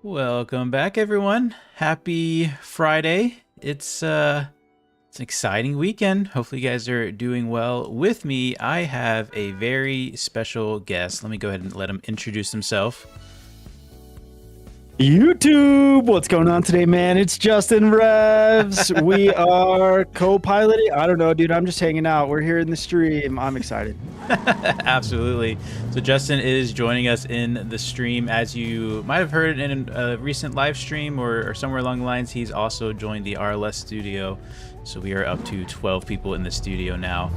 Welcome back, everyone. Happy Friday. It's an exciting weekend. Hopefully you guys are doing well. With me, I have a very special guest. Let me go ahead and let him introduce himself. YouTube, what's going on today, man? It's Justin Revs. We are co-piloting. I don't know, dude. I'm just hanging out. We're here in the stream. I'm excited. Absolutely. So Justin is joining us in the stream. As you might have heard in a recent live stream or somewhere along the lines, he's also joined the RLS studio. So we are up to 12 people in the studio now.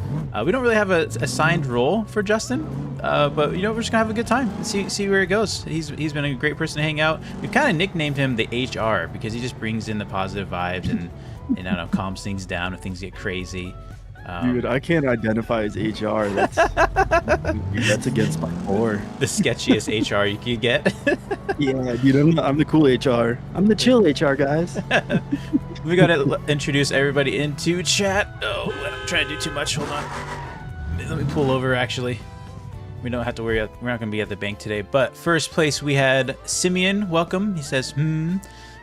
We don't really have a assigned role for Justin, but you know, we're just gonna have a good time and see where it goes. He's been a great person to hang out. We've kind of nicknamed him the HR because he just brings in the positive vibes and I don't know, calms things down when things get crazy. Dude, I can't identify as HR. That's against my core. The sketchiest HR you could get. Yeah, dude, I'm the cool HR. I'm the chill HR, guys. We gotta introduce everybody into chat. Oh, I'm trying to do too much. Hold on. Let me pull over, actually. We don't have to worry. We're not going to be at the bank today. But first place, we had Simeon. Welcome. He says,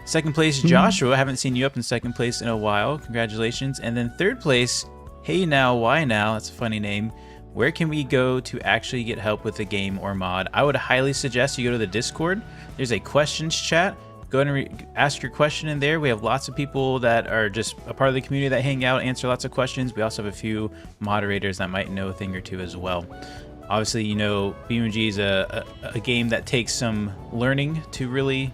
Second place, Joshua. I haven't seen you up in second place in a while. Congratulations. And then third place, Hey Now, Why Now? That's a funny name. Where can we go to actually get help with the game or mod? I would highly suggest you go to the Discord. There's a questions chat. Go ahead and ask your question in there. We have lots of people that are just a part of the community that hang out, answer lots of questions. We also have a few moderators that might know a thing or two as well. Obviously, you know, BeamNG is a game that takes some learning to really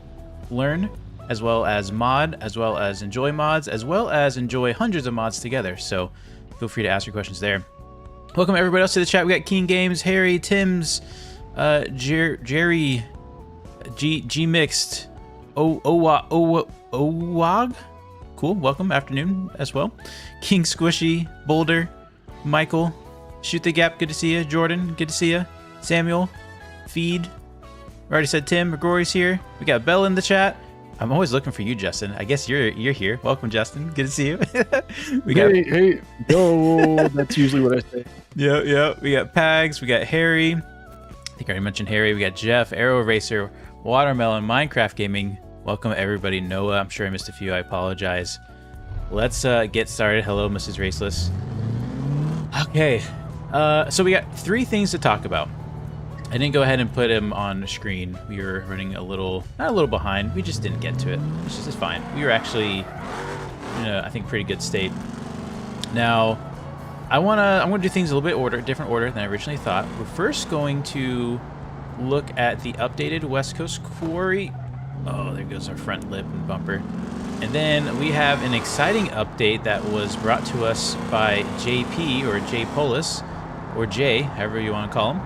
learn, as well as mod, as well as enjoy mods, as well as enjoy hundreds of mods together. So feel free to ask your questions there. Welcome everybody else to the chat. We got King Games, Harry, Tim's, Jerry, G Mixed, Owag. Cool. Welcome. Afternoon as well. King Squishy, Boulder, Michael, Shoot the Gap. Good to see you. Jordan. Good to see you. Samuel, Feed. We already said Tim. Rory's here. We got Bell in the chat. I'm always looking for you, Justin. I guess you're here. Welcome, Justin. Good to see you. Hey, yo. That's usually what I say. Yeah. We got Pags. We got Harry. I think I already mentioned Harry. We got Jeff, Arrow Racer, Watermelon, Minecraft Gaming. Welcome, everybody. Noah. I'm sure I missed a few. I apologize. Let's get started. Hello, Mrs. Raceless. Okay. So we got three things to talk about. I didn't go ahead and put him on the screen. We were running not a little behind. We just didn't get to it. It's fine. We were actually in a, I think, pretty good state. Now, I'm gonna do things a little bit different order than I originally thought. We're first going to look at the updated West Coast Quarry. Oh, there goes our front lip and bumper. And then we have an exciting update that was brought to us by JP, or J Polis, or Jay, however you want to call him.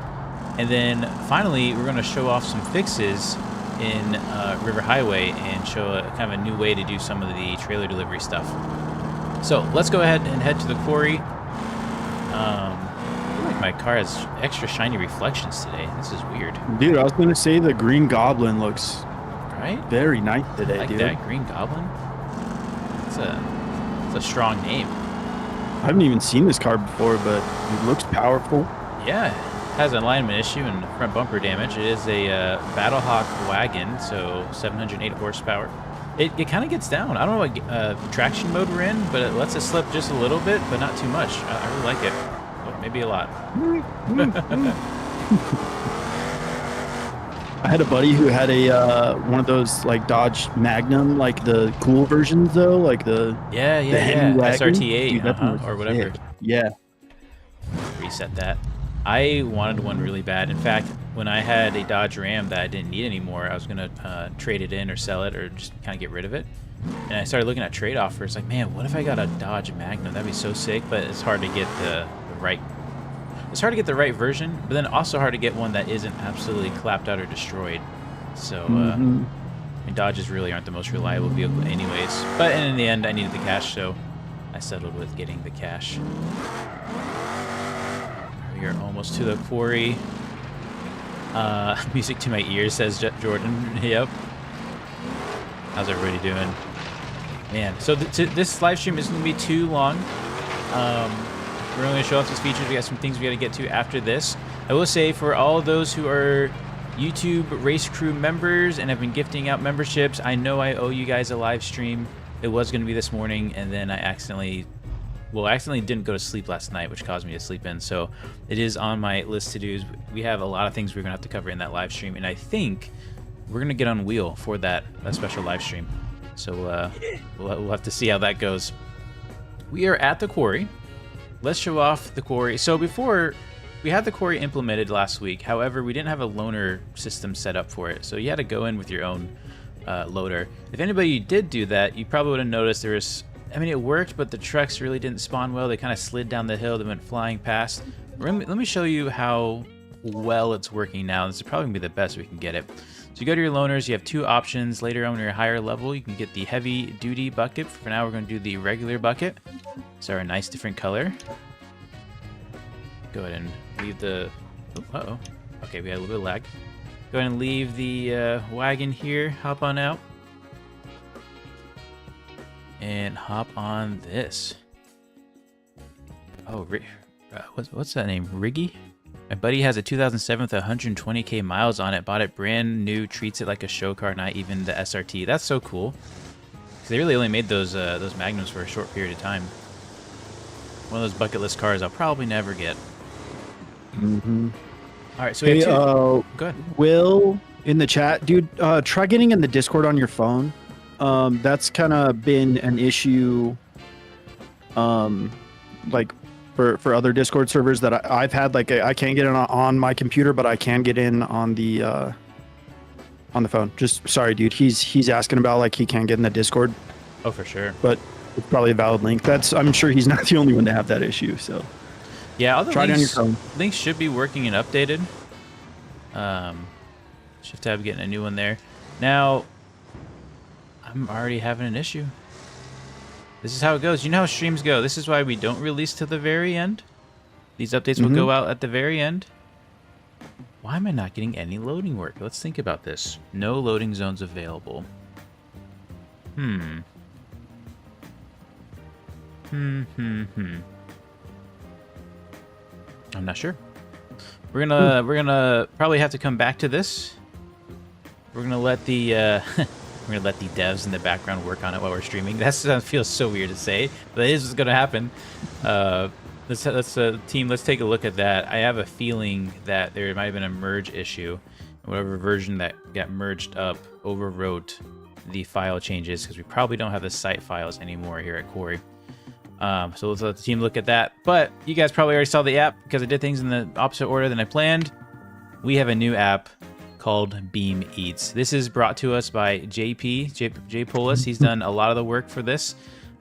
And then finally, we're going to show off some fixes in River Highway and show a kind of a new way to do some of the trailer delivery stuff. So let's go ahead and head to the quarry. I feel like my car has extra shiny reflections today. This is weird. Dude, I was going to say the Green Goblin looks very nice today, like dude. That Green Goblin? It's a strong name. I haven't even seen this car before, but it looks powerful. Yeah. Has an alignment issue and front bumper damage. It is a Battlehawk wagon, so 708 horsepower. It kind of gets down. I don't know what traction mode we're in, but it lets us slip just a little bit, but not too much. I really like it. Well, maybe a lot. I had a buddy who had a one of those like Dodge Magnum, like the cool versions though, like the SRT8 or whatever. Sick. Yeah. Reset that. I wanted one really bad. In fact, when I had a Dodge Ram that I didn't need anymore, I was going to trade it in or sell it or just kind of get rid of it. And I started looking at trade offers. Like, man, what if I got a Dodge Magnum? That'd be so sick, but it's hard to get the right... It's hard to get the right version, but then also hard to get one that isn't absolutely clapped out or destroyed. So, I mean, Dodges really aren't the most reliable vehicle anyways. But in the end, I needed the cash, so I settled with getting the cash. We are almost to the quarry. Music to my ears, says Jordan. Yep. How's everybody doing? Man, so this live stream isn't going to be too long. We're only going to show off these features. We got some things we got to get to after this. I will say, for all of those who are YouTube race crew members and have been gifting out memberships. I know I owe you guys a live stream. It was going to be this morning, and then I accidentally didn't go to sleep last night, which caused me to sleep in. So it is on my list to do's. We have a lot of things we're going to have to cover in that live stream, and I think we're going to get on wheel for that special live stream. So we'll have to see how that goes. We are at the quarry. Let's show off the quarry. So before, we had the quarry implemented last week. However, we didn't have a loaner system set up for it. So you had to go in with your own loader. If anybody did do that, you probably would have noticed there was, I mean, it worked, but the trucks really didn't spawn well. They kind of slid down the hill. They went flying past. Let me show you how well it's working now. This is probably going to be the best we can get it. So you go to your loaners, you have two options. Later on, when you're higher level, you can get the heavy duty bucket. For now, we're going to do the regular bucket. It's our nice different color. Go ahead and leave the, uh-oh. Okay, we had a little bit of lag. Go ahead and leave the wagon here, hop on out. And hop on this. Oh, what's that name? Riggy? My buddy has a 2007 with 120k miles on it. Bought it brand new. Treats it like a show car, not even the SRT. That's so cool. They really only made those Magnums for a short period of time. One of those bucket list cars I'll probably never get. Mm-hmm. All right, so we have two. Go ahead. Will in the chat, dude. Try getting in the Discord on your phone. That's kind of been an issue. Like for other Discord servers that I've had. Like I can't get in on my computer, but I can get in on the phone. Just sorry, dude. He's asking about like he can't get in the Discord. Oh, for sure. But it's probably a valid link. I'm sure he's not the only one to have that issue. So yeah, all the try it on your phone. Links should be working and updated. Shift tab getting a new one there. Now I'm already having an issue. This is how it goes. You know how streams go. This is why we don't release to the very end. These updates will go out at the very end. Why am I not getting any loading work? Let's think about this. No loading zones available. I'm not sure. We're gonna probably have to come back to this. We're gonna let the we're gonna let the devs in the background work on it while we're streaming. That feels so weird to say, but it is what's gonna happen. Let's team. Let's take a look at that. I have a feeling that there might have been a merge issue. Whatever version that got merged up overwrote the file changes because we probably don't have the site files anymore here at Quarry. So let's let the team look at that. But you guys probably already saw the app because I did things in the opposite order than I planned. We have a new app called Beam Eats. This is brought to us by Jay Polis. He's done a lot of the work for this.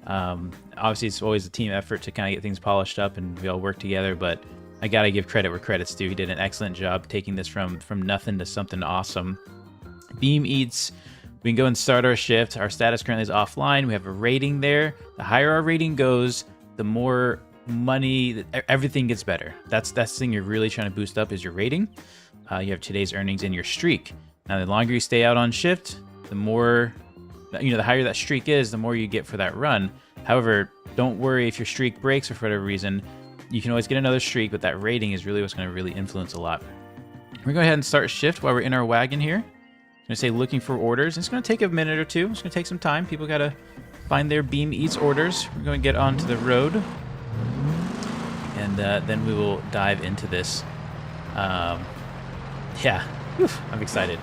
Obviously, it's always a team effort to kind of get things polished up and we all work together, but I gotta give credit where credit's due. He did an excellent job taking this from nothing to something awesome. Beam Eats, we can go and start our shift. Our status currently is offline. We have a rating there. The higher our rating goes, the more money, everything gets better. That's the thing you're really trying to boost up is your rating. You have today's earnings and your streak. Now, the longer you stay out on shift, the more, the higher that streak is, the more you get for that run. However, don't worry if your streak breaks or for whatever reason. You can always get another streak, but that rating is really what's going to really influence a lot. We're going to go ahead and start shift while we're in our wagon here. I'm going to say looking for orders. It's going to take a minute or two. It's going to take some time. People got to find their Beam Eats orders. We're going to get onto the road. And then we will dive into this. Yeah, I'm excited.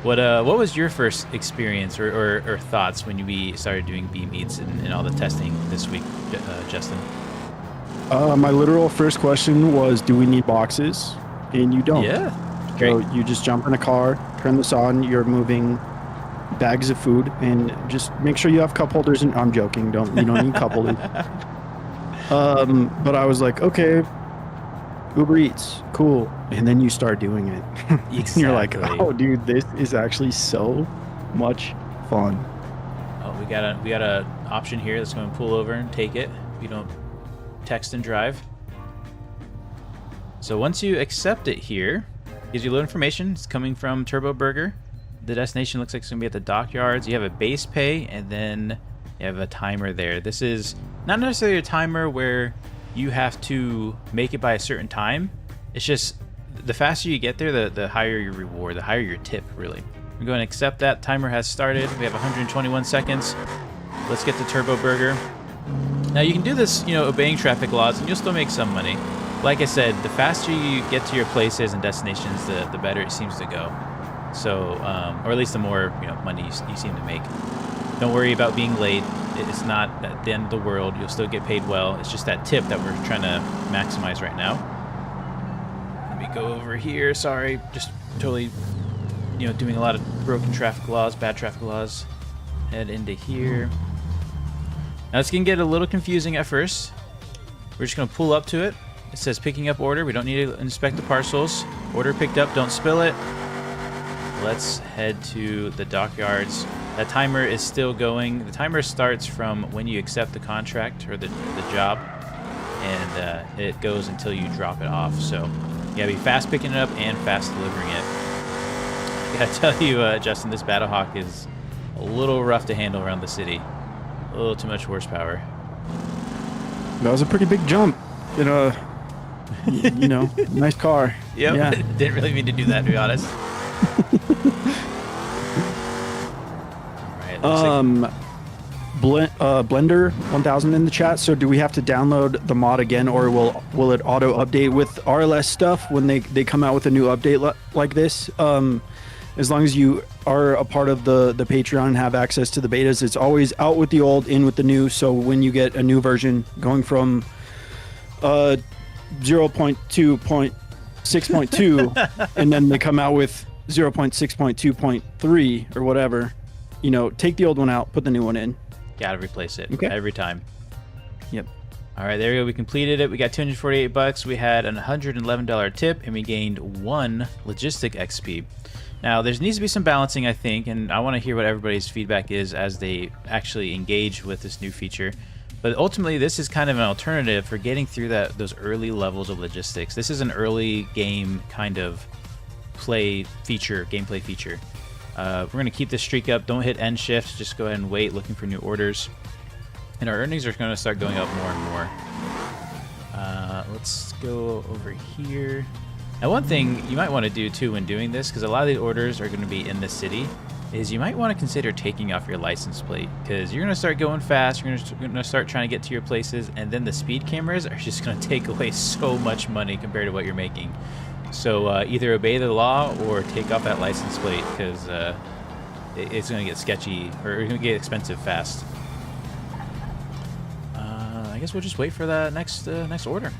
What was your first experience or thoughts when we started doing Beam Eats and all the testing this week, Justin? My literal first question was, do we need boxes? And you don't. Yeah, great. So you just jump in a car, turn this on, you're moving bags of food, and just make sure you have cup holders. And I'm joking, you don't need cup holders. But I was like, okay, Uber Eats, cool. And then you start doing it. Exactly. And you're like, oh, dude, this is actually so much fun. Oh, we got a option here that's going to pull over and take it. We don't text and drive. So once you accept it here, gives you load information. It's coming from Turbo Burger. The destination looks like it's going to be at the dockyards. You have a base pay, and then you have a timer there. This is not necessarily a timer where you have to make it by a certain time. It's just the faster you get there, the higher your reward, the higher your tip, really. We're going to accept that. Timer has started. We have 121 seconds. Let's get the Turbo Burger. Now you can do this, you know, obeying traffic laws, and you'll still make some money. Like I said, the faster you get to your places and destinations, the better it seems to go. So, or at least the more, you know, money you seem to make. Don't worry about being late. It's not at the end of the world. You'll still get paid well. It's just that tip that we're trying to maximize right now. Let me go over here. Sorry, just totally, you know, doing a lot of broken traffic laws, bad traffic laws. Head into here. Now it's gonna get a little confusing at first. We're just gonna pull up to it. It says picking up order. We don't need to inspect the parcels. Order picked up, don't spill it. Let's head to the dockyards. That timer is still going. The timer starts from when you accept the contract or the job, and it goes until you drop it off. So you gotta be fast picking it up and fast delivering it. I gotta tell you, Justin, this Battlehawk is a little rough to handle around the city. A little too much horsepower. That was a pretty big jump. You know, nice car. Yep. Yeah. Didn't really mean to do that, to be honest. Blender 1000 in the chat. So do we have to download the mod again, or will it auto update with RLS stuff when they come out with a new update like this? As long as you are a part of the Patreon and have access to the betas, it's always out with the old, in with the new. So when you get a new version going from 0.2.6.2 and then they come out with 0.6.2.3 or whatever, you know, take the old one out, put the new one in. Gotta replace it every time. Yep. All right, there we go. We completed it. We got 248 bucks. We had an $111 tip, and we gained 1 logistic XP. Now, there needs to be some balancing, I think, and I want to hear what everybody's feedback is as they actually engage with this new feature. But ultimately, this is kind of an alternative for getting through those early levels of logistics. This is an early game kind of gameplay feature. We're going to keep this streak up. Don't hit end shift. Just go ahead and wait, looking for new orders. And our earnings are going to start going up more and more. Let's go over here. Now, one thing you might want to do, too, when doing this, because a lot of these orders are going to be in the city, is you might want to consider taking off your license plate, because you're going to start going fast, you're going to start trying to get to your places, and then the speed cameras are just going to take away so much money compared to what you're making. So either obey the law or take off that license plate, because it's going to get sketchy, or it's going to get expensive fast. I guess we'll just wait for the next order.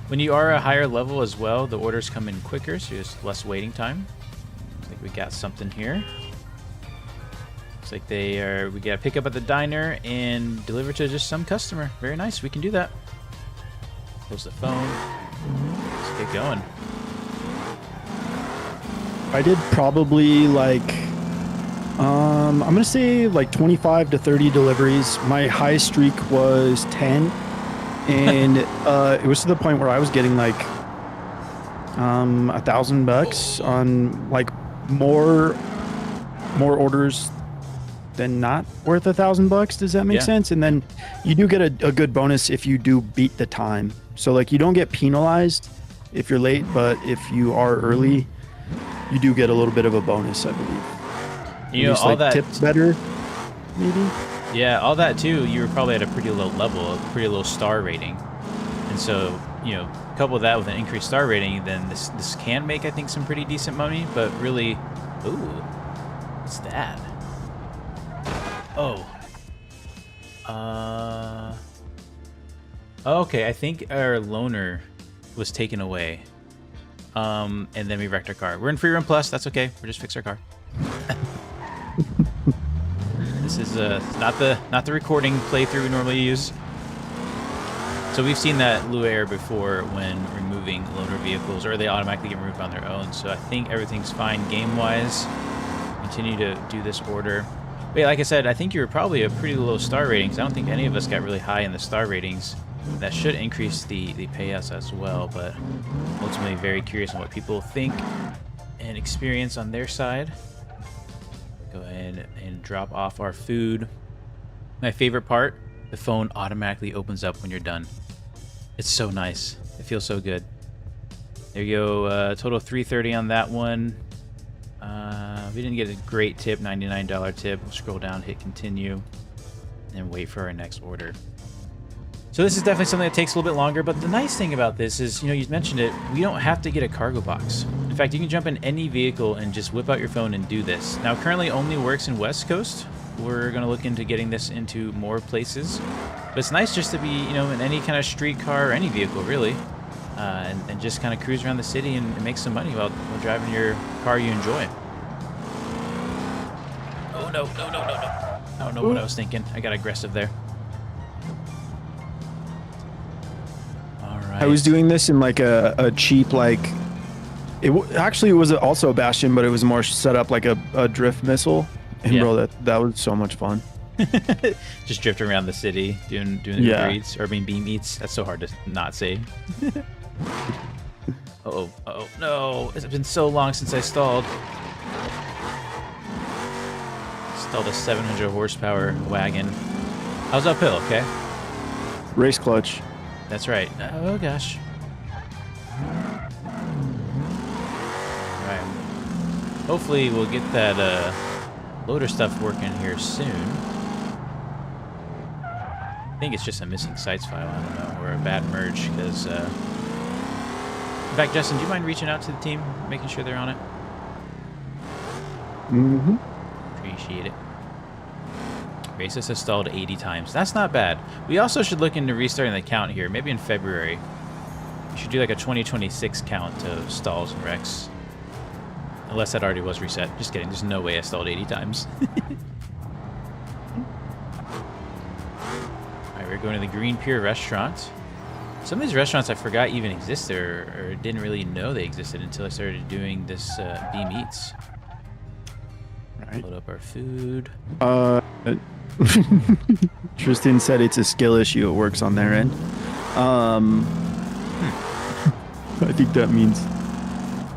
When you are a higher level as well, the orders come in quicker, so there's less waiting time. I think we got something here. Looks like we got to pick up at the diner and deliver to just some customer. Very nice, we can do that. Close the phone. Let's get going. I did probably like, I'm going to say like 25 to 30 deliveries. My high streak was 10. And it was to the point where I was getting like $1,000 on like more orders than not worth $1,000. Does that make sense? And then you do get a good bonus if you do beat the time. So like you don't get penalized if you're late, but if you are early, you do get a little bit of a bonus, I believe. You know, all like that tips better, maybe. Yeah, all that too, you were probably at a pretty low level, a pretty low star rating. And so, you know, couple that with an increased star rating, then this can make, I think, some pretty decent money, but really, ooh, what's that? Oh. Okay, I think our loaner was taken away. And then we wrecked our car. We're in free run plus, that's okay. We'll just fix our car. This is not the recording playthrough we normally use. So we've seen that blue error before when removing loaner vehicles, or they automatically get removed on their own. So I think everything's fine game-wise. Continue to do this order. But yeah, like I said, I think you were probably a pretty low star rating, because I don't think any of us got really high in the star ratings. That should increase the payouts as well, but ultimately very curious on what people think and experience on their side. Go ahead and drop off our food. My favorite part, the phone automatically opens up when you're done. It's so nice. It feels so good. There you go. Total 330 on that one. We didn't get a great tip, $99 tip. We'll scroll down, hit continue, and wait for our next order. So this is definitely something that takes a little bit longer, but the nice thing about this is, you know, you mentioned it, we don't have to get a cargo box. In fact, you can jump in any vehicle and just whip out your phone and do this. Now, currently only works in West Coast. We're going to look into getting this into more places. But it's nice just to be, you know, in any kind of street car or any vehicle, really, and just kind of cruise around the city and make some money while driving your car you enjoy. Oh, no. I don't know what I was thinking. I got aggressive there. I was doing this in like a cheap, like, actually it was also a Bastion, but it was more set up like a drift missile. And yeah. bro, that was so much fun. Just drifting around the city, doing Uber Eats, or Beam Eats. That's so hard to not say. Oh no! It's been so long since I stalled. Stalled a 700 horsepower wagon. I was uphill, okay? Race clutch. That's right. Oh gosh. Alright. Hopefully we'll get that loader stuff working here soon. I think it's just a missing sites file, I don't know, or a bad merge, because in fact, Justin, do you mind reaching out to the team, making sure they're on it? Mm-hmm. Appreciate it. Raceless has stalled 80 times. That's not bad. We also should look into restarting the count here, maybe in February. We should do like a 2026 count of stalls and wrecks. Unless that already was reset. Just kidding. There's no way I stalled 80 times. Alright, we're going to the Green Pier restaurant. Some of these restaurants I forgot even existed or didn't really know they existed until I started doing this Beam Eats. Right. Load up our food. Tristan said it's a skill issue. It works on their end. I think that means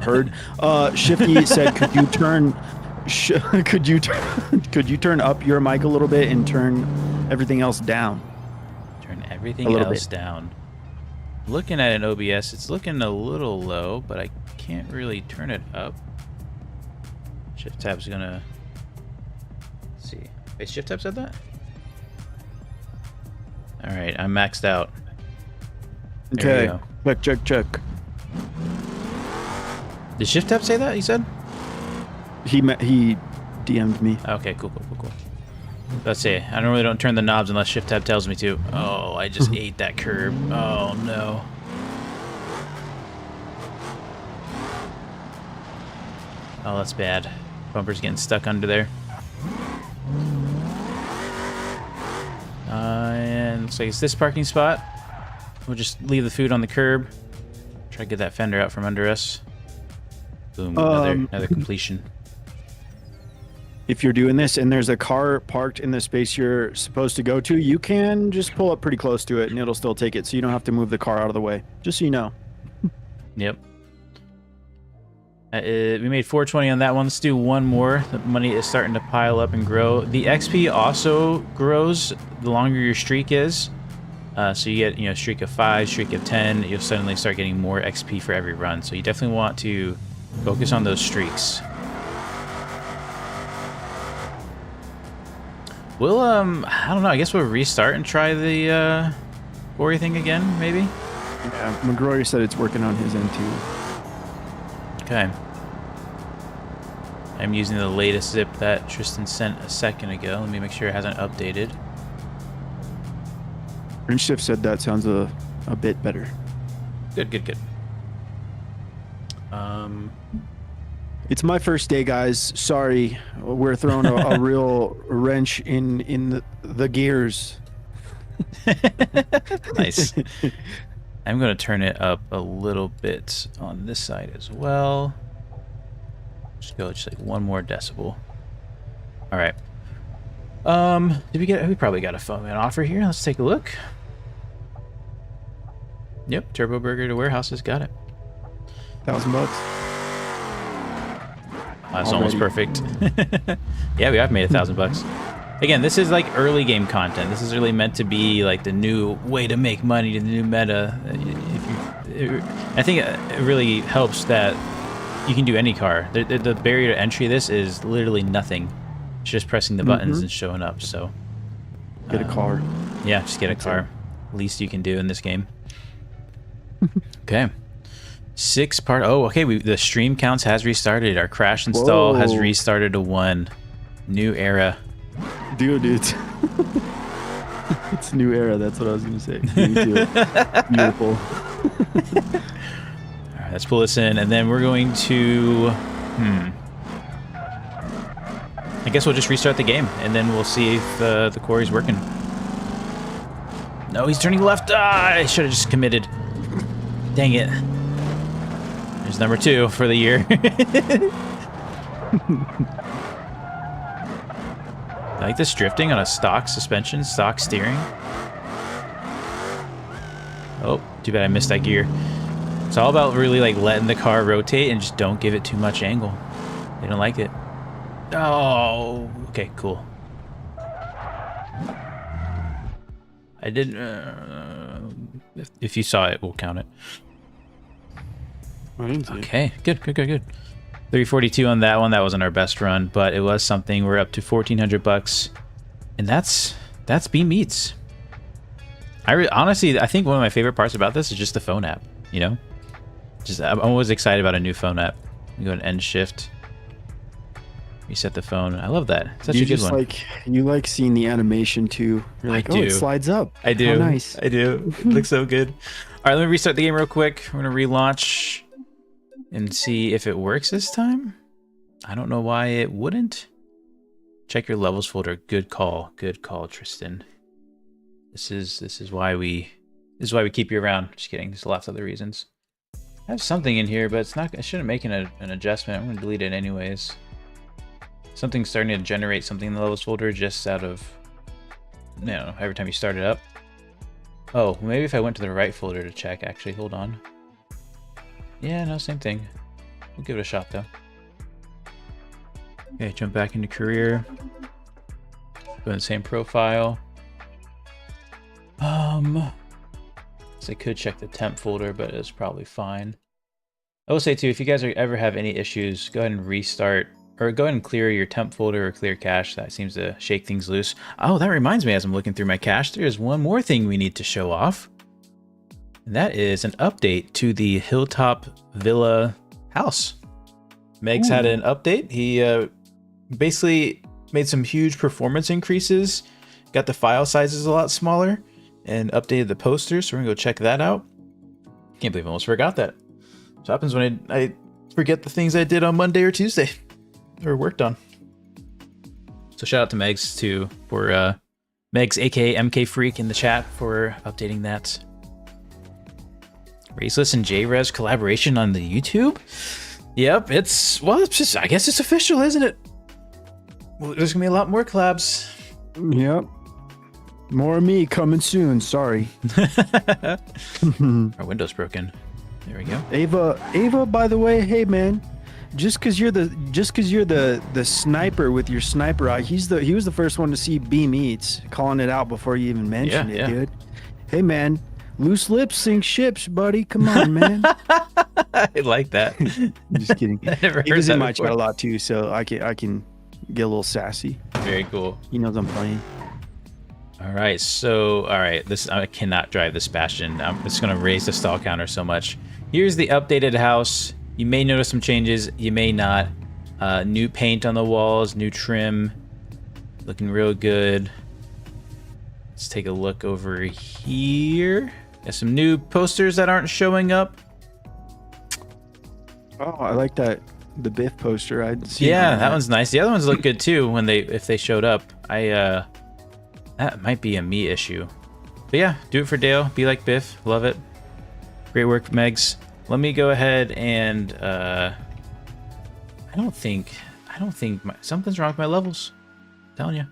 heard. Shifty said, could you turn up your mic a little bit and turn everything else down? Turn everything else down. Looking at an OBS, it's looking a little low, but I can't really turn it up. Shift tab's gonna. Let's see. Wait, shift tab said that? All right, I'm maxed out. Okay. Check. Did shift tab say that? He said. He DM'd me. Okay, cool. Let's see. I normally don't turn the knobs unless shift tab tells me to. Oh, I just ate that curb. Oh no. Oh, that's bad. Bumper's getting stuck under there. And looks like it's this parking spot. We'll just leave the food on the curb. Try to get that fender out from under us. Boom, another completion. If you're doing this and there's a car parked in the space you're supposed to go to, you can just pull up pretty close to it and it'll still take it, so you don't have to move the car out of the way. Just so you know. Yep. We made 420 on that one. Let's do one more. The money is starting to pile up and grow. The XP also grows the longer your streak is. So you get, you know, streak of 5, streak of 10. You'll suddenly start getting more XP for every run. So you definitely want to focus on those streaks. We'll I don't know. I guess we'll restart and try the quarry thing again, maybe. Yeah, McGrory said it's working on his end too. Okay. I'm using the latest zip that Tristan sent a second ago. Let me make sure it hasn't updated. French Shift said that sounds a bit better. Good. It's my first day, guys. Sorry, we're throwing a real wrench in the gears. Nice. I'm going to turn it up a little bit on this side as well. Just go just like one more decibel. All right. We probably got a phone man offer here. Let's take a look. Yep, Turbo Burger to Warehouses, got it. $1,000. That's almost perfect. Yeah, we have made $1,000. Again, this is like early game content. This is really meant to be like the new way to make money, the new meta. I think it really helps that you can do any car. The barrier to entry of this is literally nothing. It's just pressing the buttons and showing up. So get a car. Yeah, just get a car. Least you can do in this game. Okay. 6-part. Oh, okay. The stream counts has restarted. Our crash install has restarted to 1. New era. Dude, it's it's new era. That's what I was gonna say. Beautiful. All right, let's pull this in, and then we're going to. I guess we'll just restart the game, and then we'll see if the quarry's working. No, he's turning left. I should have just committed. Dang it. There's number 2 for the year. I like this drifting on a stock suspension, stock steering. Oh, too bad I missed that gear. It's all about really like letting the car rotate and just don't give it too much angle. They don't like it. Oh, okay, cool. I didn't. If you saw it, we'll count it. I didn't see okay, good. 342 on that one. That wasn't our best run, but it was something. We're up to $1,400, and that's Beam Eats. Honestly, I think one of my favorite parts about this is just the phone app. You know, I'm always excited about a new phone app. You go to end shift, reset the phone. I love that. Such a good one. You like seeing the animation too. You're like, it slides up. I do. How nice. I do. It looks so good. All right, let me restart the game real quick. We're gonna relaunch and see if it works this time. I don't know why it wouldn't. Check your levels folder. Good call, Tristan. This is why we keep you around. Just kidding. There's lots of other reasons. I have something in here, but it's not. I shouldn't make an adjustment. I'm gonna delete it anyways. Something's starting to generate something in the levels folder just out of, you know, every time you start it up. Oh, maybe if I went to the right folder to check. Actually, hold on. Yeah, no, same thing. We'll give it a shot though. Okay, jump back into career. Go in the same profile. So I could check the temp folder, but it's probably fine. I will say too, if you guys ever have any issues, go ahead and restart, or go ahead and clear your temp folder or clear cache. That seems to shake things loose. Oh, that reminds me, as I'm looking through my cache, there's one more thing we need to show off. And that is an update to the Hilltop Villa house. Meg's had an update. He basically made some huge performance increases, got the file sizes a lot smaller, and updated the posters. So we're gonna go check that out. Can't believe I almost forgot that. What happens when I forget the things I did on Monday or Tuesday or worked on. So shout out to Megs too for Megs aka MK Freak in the chat for updating that. Raceless and J-Res collaboration on the YouTube. Yep, it's just, I guess it's official, isn't it? Well, there's gonna be a lot more collabs. Yep. More of me coming soon. Sorry. Our window's broken. There we go. Ava, by the way, hey man, just cause you're the sniper with your sniper eye, he was the first one to see Beam Eats, calling it out before you even mentioned it, dude. Hey man, loose lips sink ships, buddy. Come on, man. I like that. Just kidding. I never heard he was that in my before. chat a lot too, so I can get a little sassy. Very cool. He knows I'm playing. All right, so I cannot drive this Bastion. I'm just gonna raise the stall counter so much. Here's the updated house. You may notice some changes, you may not. New paint on the walls, new trim, looking real good. Let's take a look over here. Got some new posters that aren't showing up. Oh, I like that. The Biff poster. I'd see. Yeah, that one's nice. The other ones look good too if they showed up. That might be a me issue. But yeah, do it for Dale. Be like Biff. Love it. Great work, Megs. Let me go ahead and I don't think something's wrong with my levels. I'm telling you.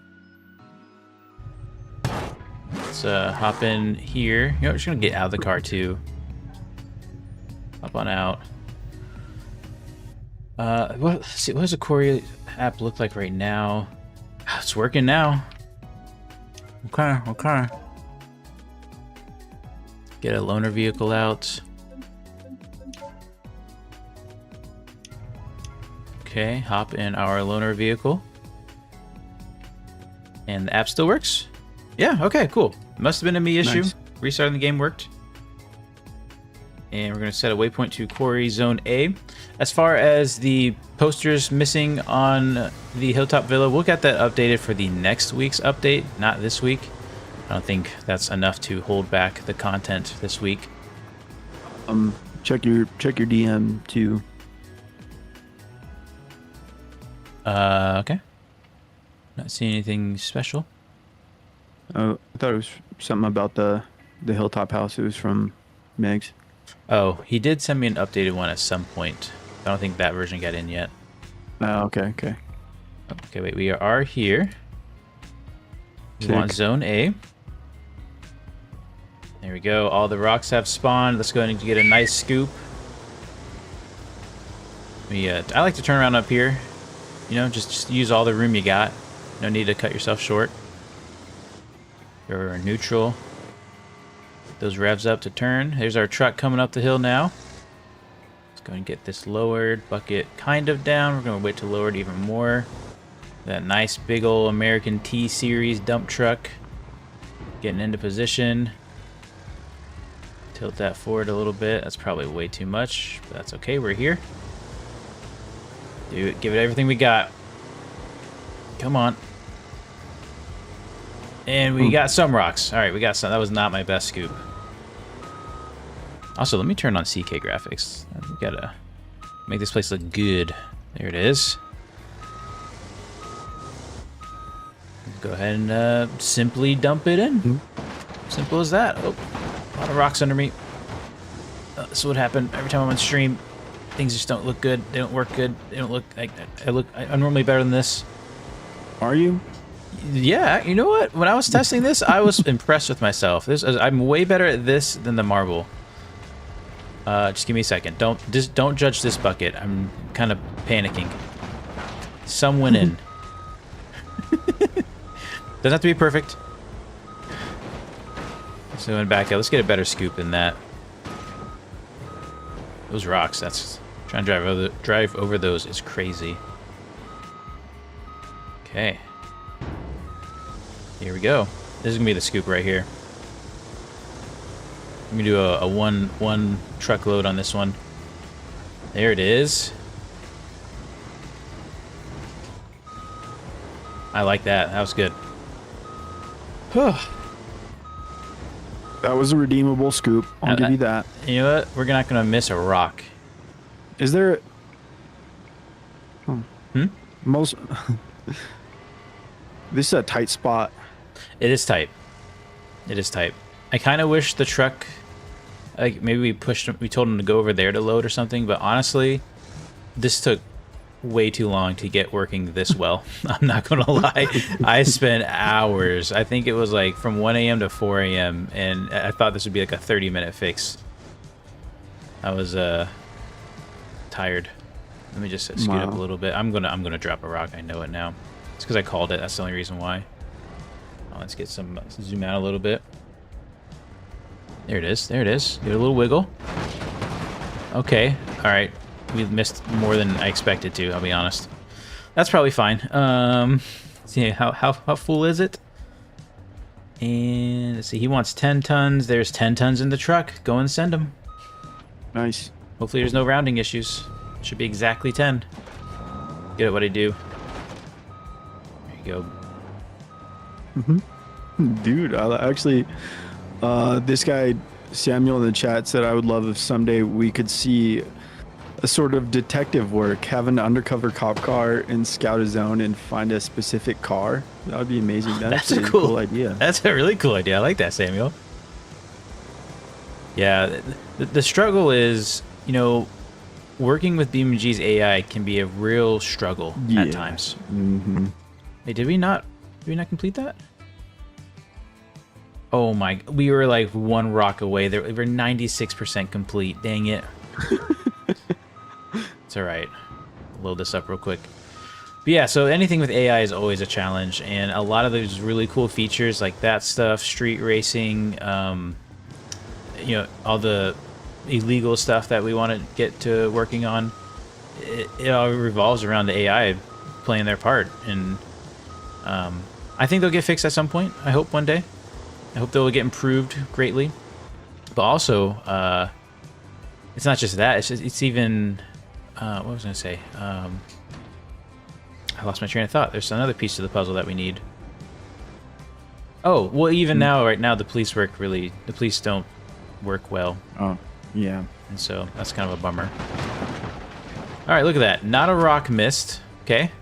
Let's hop in here. You know, we're just gonna get out of the car too. Hop on out. Let's see, what does the Quarry app look like right now? It's working now. Okay. Get a loaner vehicle out. Okay, hop in our loaner vehicle. And the app still works? Yeah, okay, cool. Must have been a me issue. Nice. Restarting the game worked. And we're going to set a waypoint to Quarry Zone A. As far as the posters missing on the Hilltop Villa, we'll get that updated for the next week's update, not this week. I don't think that's enough to hold back the content this week. Check your DM too. Okay. Not seeing anything special. Oh, I thought it was something about the Hilltop house. It was from Megs. Oh, he did send me an updated one at some point. I don't think that version got in yet. Oh, okay. Okay, wait, we are here. We Sick. want Zone A. There we go. All the rocks have spawned. Let's go ahead and get a nice scoop. I like to turn around up here. You know, just use all the room you got. No need to cut yourself short. You're neutral. Those revs up to turn. There's our truck coming up the hill now. Let's go and get this lowered. Bucket kind of down. We're going to wait to lower it even more. That nice big old American T-Series dump truck. Getting into position. Tilt that forward a little bit. That's probably way too much, but that's okay. We're here. Dude, give it everything we got. Come on. And we got some rocks. All right, we got some. That was not my best scoop. Also, let me turn on CK graphics. We gotta make this place look good. There it is. Go ahead and simply dump it in. Simple as that. Oh, a lot of rocks under me. This is what happened every time I'm on stream. Things just don't look good. They don't work good. They don't look like I'm normally better than this. Are you? Yeah, you know what? When I was testing this, I was impressed with myself. I'm way better at this than the marble. Just give me a second. Don't judge this bucket. I'm kind of panicking. Some went in. Doesn't have to be perfect. So going back up, let's get a better scoop than that. Those rocks, that's trying to drive over those is crazy. Okay. Here we go. This is gonna be the scoop right here. I'm gonna do a one truckload on this one. There it is. I like that. That was good. That was a redeemable scoop. I'll give you that. You know what? We're not gonna miss a rock. Is there? Most. This is a tight spot. It is tight. It is tight. I kind of wish the truck, like maybe we told him to go over there to load or something, but honestly, this took way too long to get working this well. I'm not gonna lie. I spent hours. I think it was like from 1 a.m. to 4 a.m. and I thought this would be like a 30-minute fix. I was tired. Let me just scoot up a little bit. I'm gonna drop a rock. I know it now. It's because I called it. That's the only reason why. Let's get some zoom out a little bit. There it is. There it is. Give it a little wiggle. Okay. All right. We missed more than I expected to. I'll be honest. That's probably fine. See how full is it? And let's see. He wants 10 tons. There's 10 tons in the truck. Go and send them. Nice. Hopefully there's no rounding issues. Should be exactly 10. Good at what I do. There you go. Dude, I actually, this guy Samuel in the chat said I would love if someday we could see a sort of detective work, have an undercover cop car and scout a zone and find a specific car. That would be amazing. That's a cool idea. That's a really cool idea. I like that, Samuel. Yeah, the struggle is, you know, working with BeamNG's AI can be a real struggle at times. Hey, did we not complete that? Oh my, we were like one rock away. We were 96% complete. Dang it. It's all right. Load this up real quick. But yeah, so anything with AI is always a challenge, and a lot of those really cool features like that stuff, street racing, you know, all the illegal stuff that we want to get to working on, it all revolves around the AI playing their part, and I think they'll get fixed at some point. I hope one day. I hope they'll get improved greatly. But also, it's not just that. It's even what was I gonna say? I lost my train of thought. There's another piece to the puzzle that we need. Oh, well, even now, right now, the police don't work well. Oh, yeah. And so that's kind of a bummer. All right, look at that. Not a rock missed. Okay.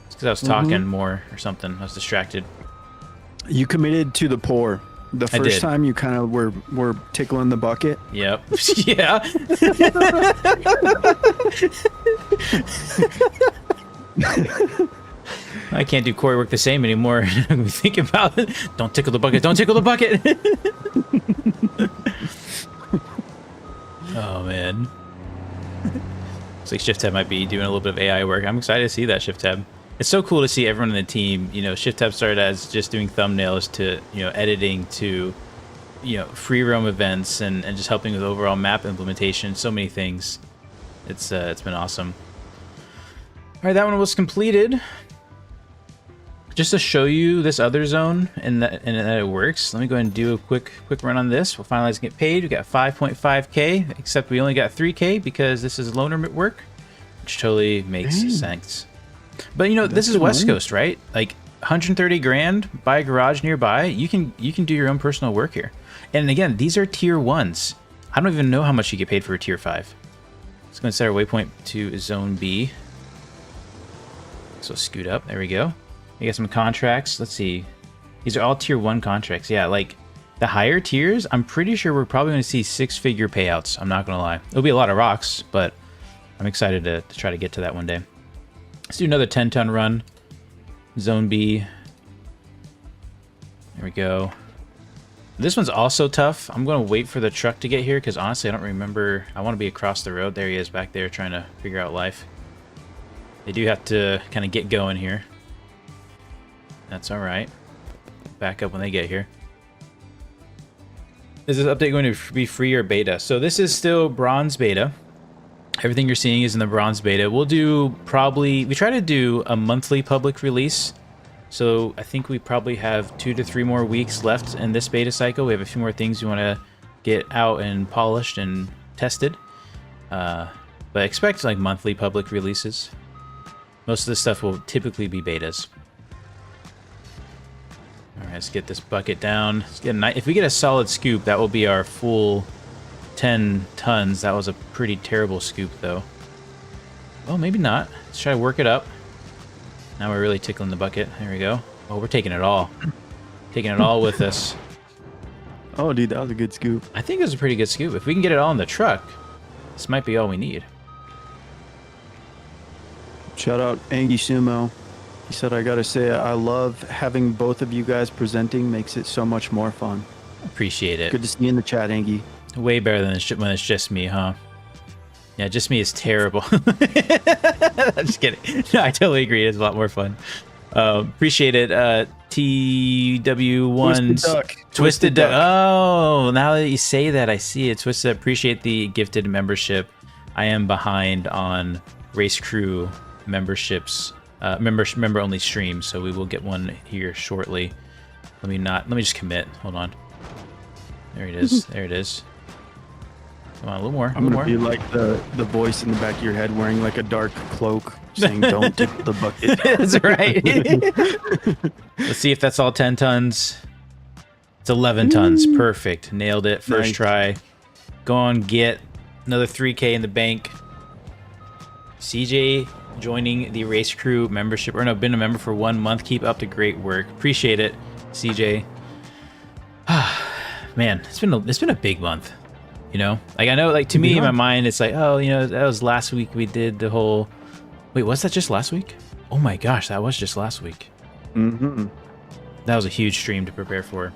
It's because I was talking more or something. I was distracted. You committed to the pour. The first time you kind of were tickling the bucket. Yep. Yeah. I can't do Corey work the same anymore. We think about it. Don't tickle the bucket. Don't tickle the bucket. Oh man. Looks like ShiftTab might be doing a little bit of AI work. I'm excited to see that, ShiftTab. It's so cool to see everyone in the team. You know, ShiftTab started as just doing thumbnails to, you know, editing to, you know, free roam events and just helping with overall map implementation. So many things. It's been awesome. All right, that one was completed. Just to show you this other zone and that it works, let me go ahead and do a quick run on this. We'll finalize and get paid. We got 5.5K, except we only got 3K because this is loaner work, which totally makes sense. But you know, this is West Coast, right? Like 130 grand, buy a garage nearby. You can do your own personal work here. And again, these are tier 1s. I don't even know how much you get paid for a tier 5. Let's go and set our waypoint to zone B. So scoot up. There we go. You got some contracts. Let's see. These are all tier 1 contracts. Yeah, like the higher tiers, I'm pretty sure we're probably going to see 6-figure payouts. I'm not going to lie. It'll be a lot of rocks, but I'm excited to try to get to that one day. Let's do another 10-ton run. Zone B. There we go. This one's also tough. I'm going to wait for the truck to get here because honestly, I don't remember. I want to be across the road. There he is back there trying to figure out life. They do have to kind of get going here. That's all right. Back up when they get here. Is this update going to be free or beta? So this is still bronze beta. Everything you're seeing is in the bronze beta. We'll do we try to do a monthly public release. So I think we probably have 2 to 3 more weeks left in this beta cycle. We have a few more things we want to get out and polished and tested. But expect like monthly public releases. Most of this stuff will typically be betas. All right, let's get this bucket down. Let's get if we get a solid scoop, that will be our full 10 tons. That was a pretty terrible scoop, though. Well, maybe not. Let's try to work it up. Now we're really tickling the bucket. There we go. Oh, we're taking it all. Taking it all with us. Oh, dude, that was a good scoop. I think it was a pretty good scoop. If we can get it all in the truck, this might be all we need. Shout out Angie Sumo. He said, I gotta say, I love having both of you guys presenting. Makes it so much more fun. Appreciate it. Good to see you in the chat, Angie. Way better than when it's just me, huh? Yeah, just me is terrible. I'm just kidding. No, I totally agree. It's a lot more fun. Appreciate it. TW1 Twisted Duck. Oh, now that you say that, I see it. Twisted. Appreciate the gifted membership. I am behind on Race Crew memberships. Member only streams, so we will get one here shortly. Let me just commit. Hold on. There it is. There it is. Come on, a little more. I'm gonna be like the voice in the back of your head wearing like a dark cloak saying don't tip the bucket. That's right. Let's see if that's all 10 tons. It's 11 tons. Perfect. Nailed it. First try. Go on, get another 3K in the bank. CJ joining the Race Crew membership. Or no, been a member for 1 month. Keep up the great work. Appreciate it, CJ. Man, it's been a big month. You know, like I know, like to me in my mind, it's like, oh, you know, that was last week. We did the whole. Wait, was that just last week? Oh my gosh, that was just last week. Mm-hmm. That was a huge stream to prepare for.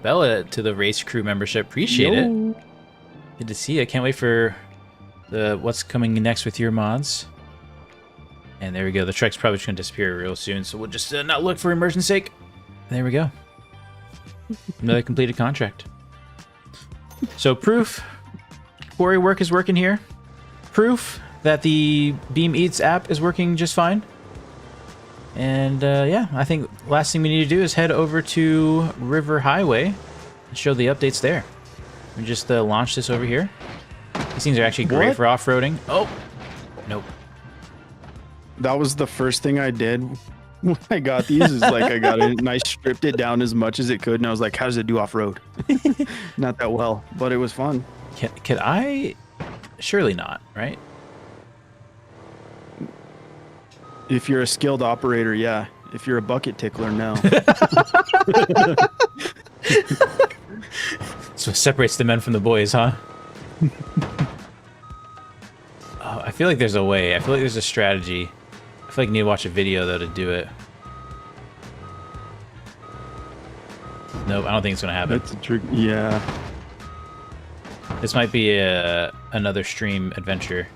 Bella to the Race Crew membership. Appreciate it. Good to see you. I can't wait for the what's coming next with your mods. And there we go. The truck's probably just gonna disappear real soon, so we'll just not look for immersion's sake. There we go. Another completed contract. So proof, quarry work is working here. Proof that the Beam Eats app is working just fine. And yeah, I think last thing we need to do is head over to River Highway and show the updates there. We just launch this over here. These things are actually great for off-roading. Oh, nope. That was the first thing I did when I got these. Is like I got it and I stripped it down as much as it could, and I was like, "How does it do off-road?" Not that well, but it was fun. Can I? Surely not, right? If you're a skilled operator, yeah. If you're a bucket tickler, no. So it separates the men from the boys, huh? Oh, I feel like there's a way. I feel like there's a strategy. I feel like I need to watch a video, though, to do it. Nope, I don't think it's going to happen. That's a trick. Yeah. This might be another stream adventure.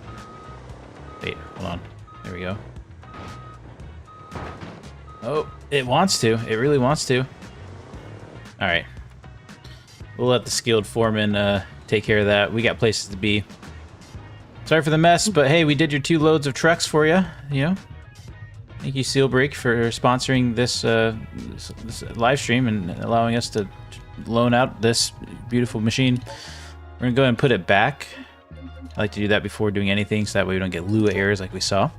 Wait, hold on. There we go. Oh, it wants to. It really wants to. All right. We'll let the skilled foreman take care of that. We got places to be. Sorry for the mess, but hey, we did your 2 loads of trucks for you. You know. Thank you, Sealbreak, for sponsoring this, this live stream and allowing us to loan out this beautiful machine. We're gonna go ahead and put it back. I like to do that before doing anything, so that way we don't get Lua errors like we saw.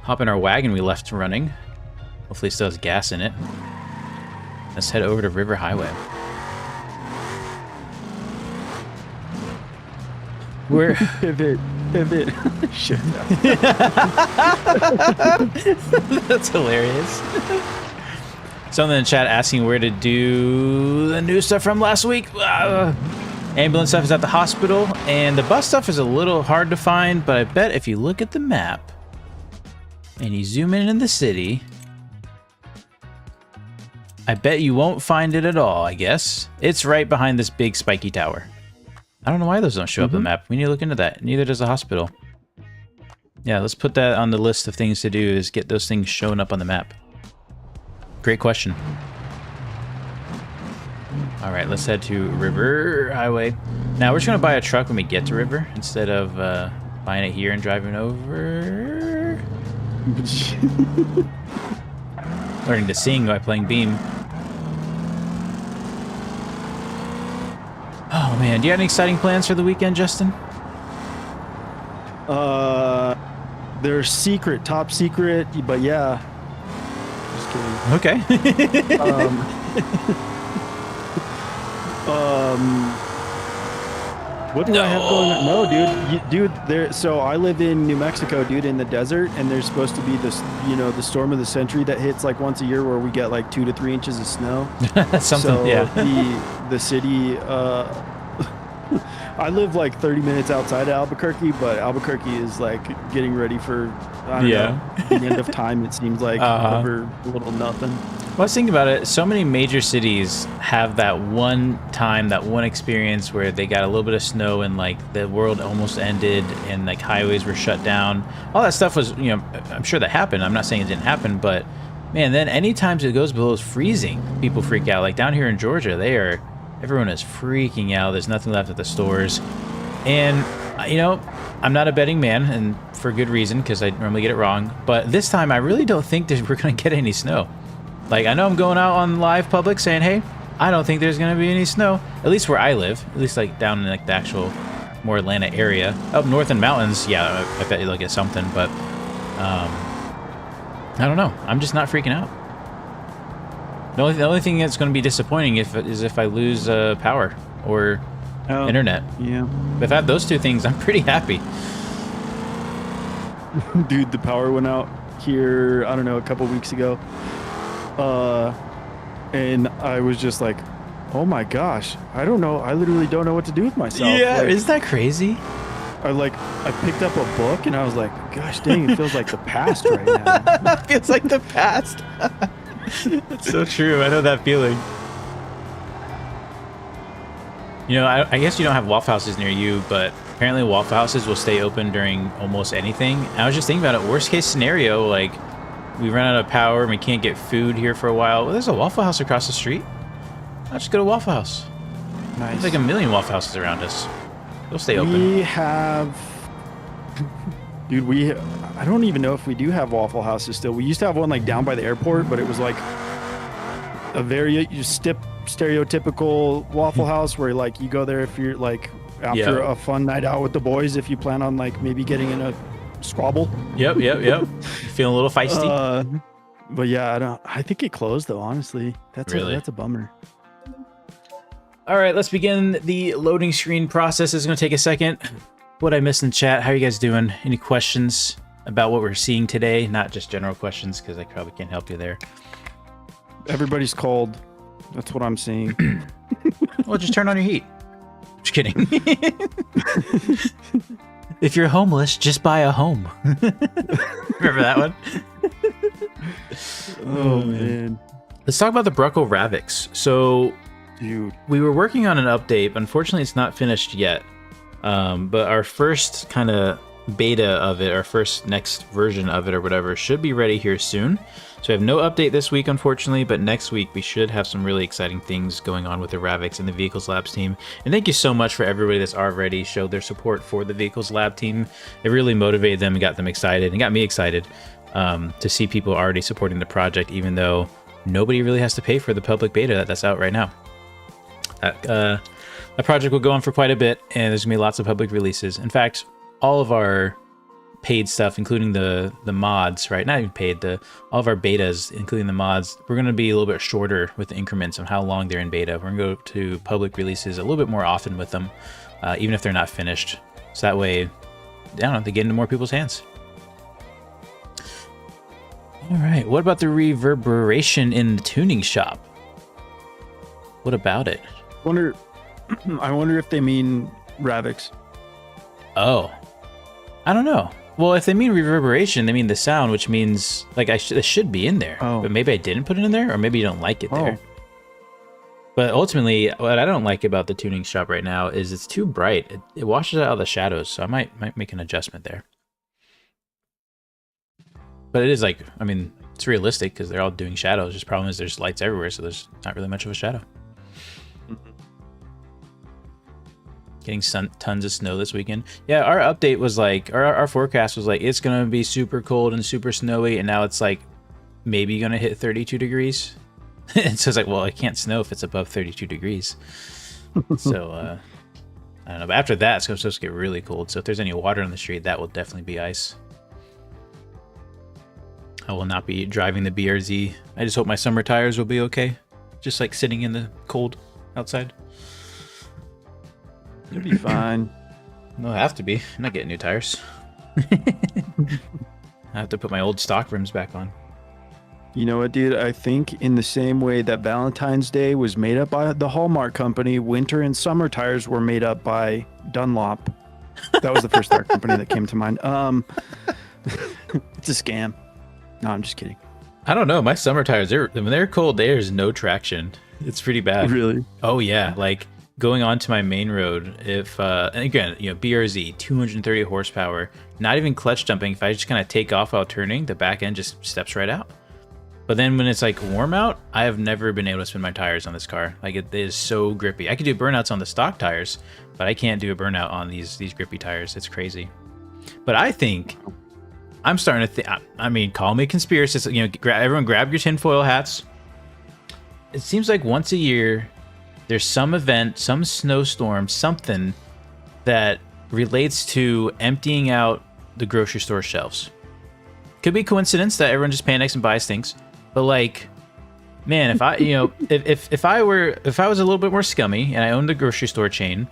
Hop in our wagon we left running. Hopefully it still has gas in it. Let's head over to River Highway. We're Pivot. Shit. That's hilarious. Someone in the chat asking where to do the new stuff from last week. Ambulance stuff is at the hospital, and the bus stuff is a little hard to find, but I bet if you look at the map and you zoom in the city, I bet you won't find it at all, I guess. It's right behind this big spiky tower. I don't know why those don't show up on the map. We need to look into that. Neither does the hospital. Yeah, let's put that on the list of things to do, is get those things shown up on the map. Great question. All right, let's head to River Highway. Now, we're just going to buy a truck when we get to River instead of buying it here and driving over. Learning to sing by playing Beam. Oh man, do you have any exciting plans for the weekend, Justin? They're secret, top secret, but yeah. Just kidding. Okay. What do I have going on? No, dude, there. So I live in New Mexico, dude, in the desert, and there's supposed to be this, you know, the storm of the century that hits like once a year, where we get like 2 to 3 inches of snow. Something, so yeah. the city. I live like 30 minutes outside of Albuquerque, but Albuquerque is like getting ready for, I don't know, the end of time. It seems like over little nothing. Well, I was thinking about it. So many major cities have that one time, that one experience where they got a little bit of snow and like the world almost ended and like highways were shut down. All that stuff was, you know, I'm sure that happened. I'm not saying it didn't happen, but man, then any times it goes below freezing, people freak out. Like down here in Georgia, everyone is freaking out. There's nothing left at the stores. And, you know, I'm not a betting man, and for good reason, because I normally get it wrong. But this time, I really don't think that we're going to get any snow. Like, I know I'm going out on live public saying, hey, I don't think there's going to be any snow. At least where I live. At least, like, down in, like, the actual more Atlanta area. Up north in mountains, yeah, I bet you'll get something. But, I don't know. I'm just not freaking out. The only thing that's going to be disappointing is if I lose power or internet. Yeah. But if I have those two things, I'm pretty happy. Dude, the power went out here, I don't know, a couple weeks ago. And I was just like, oh my gosh, I don't know. I literally don't know what to do with myself. Yeah, like, isn't that crazy? I picked up a book and I was like, gosh dang, it feels like the past right now. It feels like the past. It's so true. I know that feeling. You know, I guess you don't have Waffle Houses near you, but apparently Waffle Houses will stay open during almost anything. And I was just thinking about it. Worst case scenario, like we run out of power and we can't get food here for a while. Well, there's a Waffle House across the street. I'll just go to Waffle House. Nice. There's like a million Waffle Houses around us. They'll stay open. We have Dude, I don't even know if we do have Waffle Houses still. We used to have one like down by the airport, but it was like a very stereotypical Waffle House where like you go there if you're like after a fun night out with the boys, if you plan on like maybe getting in a squabble. Yep. Feeling a little feisty. But yeah, I think it closed though, honestly. That's a bummer. All right, let's begin the loading screen process. It's going to take a second. What I missed in chat, how are you guys doing? Any questions about what we're seeing today? Not just general questions, because I probably can't help you there. Everybody's cold. That's what I'm seeing. Well, just turn on your heat. Just kidding. If you're homeless, just buy a home. Remember that one? Oh, man. Let's talk about the Bruckle Ravix. So, dude, we were working on an update. Unfortunately, it's not finished yet. But our first kind of beta of it, our first next version of it or whatever, should be ready here soon. So we have no update this week, unfortunately, but next week we should have some really exciting things going on with the Ravix and the Vehicles Labs team. And thank you so much for everybody that's already showed their support for the Vehicles Lab team. It really motivated them and got them excited and got me excited to see people already supporting the project, even though nobody really has to pay for the public beta that's out right now. That project will go on for quite a bit, and there's gonna be lots of public releases. In fact, all of our paid stuff, including the mods, right? Not even paid, all of our betas, including the mods, we're gonna be a little bit shorter with the increments of how long they're in beta. We're gonna go to public releases a little bit more often with them, even if they're not finished. So that way, I don't know, they get into more people's hands. All right, what about the reverberation in the tuning shop? What about it? I wonder if they mean Ravix. Oh, I don't know. Well, if they mean reverberation, they mean the sound, which means like it should be in there. Oh. But maybe I didn't put it in there, or maybe you don't like it there. But ultimately, what I don't like about the tuning shop right now is it's too bright. It washes out the shadows, so I might make an adjustment there. But it is like, I mean, it's realistic because they're all doing shadows. Just problem is there's lights everywhere, so there's not really much of a shadow. Getting tons of snow this weekend. Yeah, our update was like, our forecast was like, it's going to be super cold and super snowy, and now it's like maybe going to hit 32 degrees. And so it's like, well, it can't snow if it's above 32 degrees. So, I don't know. But after that, it's supposed to get really cold. So if there's any water on the street, that will definitely be ice. I will not be driving the BRZ. I just hope my summer tires will be okay. Just like sitting in the cold outside. It'll be fine. No, I have to be. I'm not getting new tires. I have to put my old stock rims back on. You know what, dude? I think in the same way that Valentine's Day was made up by the Hallmark company, winter and summer tires were made up by Dunlop. That was the first tire company that came to mind. It's a scam. No, I'm just kidding. I don't know. My summer tires, when they're cold, there's no traction. It's pretty bad. Really? Oh, yeah. Like, going onto my main road, if and again, you know, BRZ 230 horsepower, not even clutch dumping. If I just kind of take off while turning, the back end just steps right out. But then when it's like warm out, I have never been able to spin my tires on this car. Like, it is so grippy. I could do burnouts on the stock tires, but I can't do a burnout on these grippy tires. It's crazy. But I think I'm starting to think. I mean, call me conspiracist. You know, everyone grab your tinfoil hats. It seems like once a year, there's some event, some snowstorm, something that relates to emptying out the grocery store shelves. Could be coincidence that everyone just panics and buys things, but like, man, if I, you know, if I was a little bit more scummy and I owned the grocery store chain,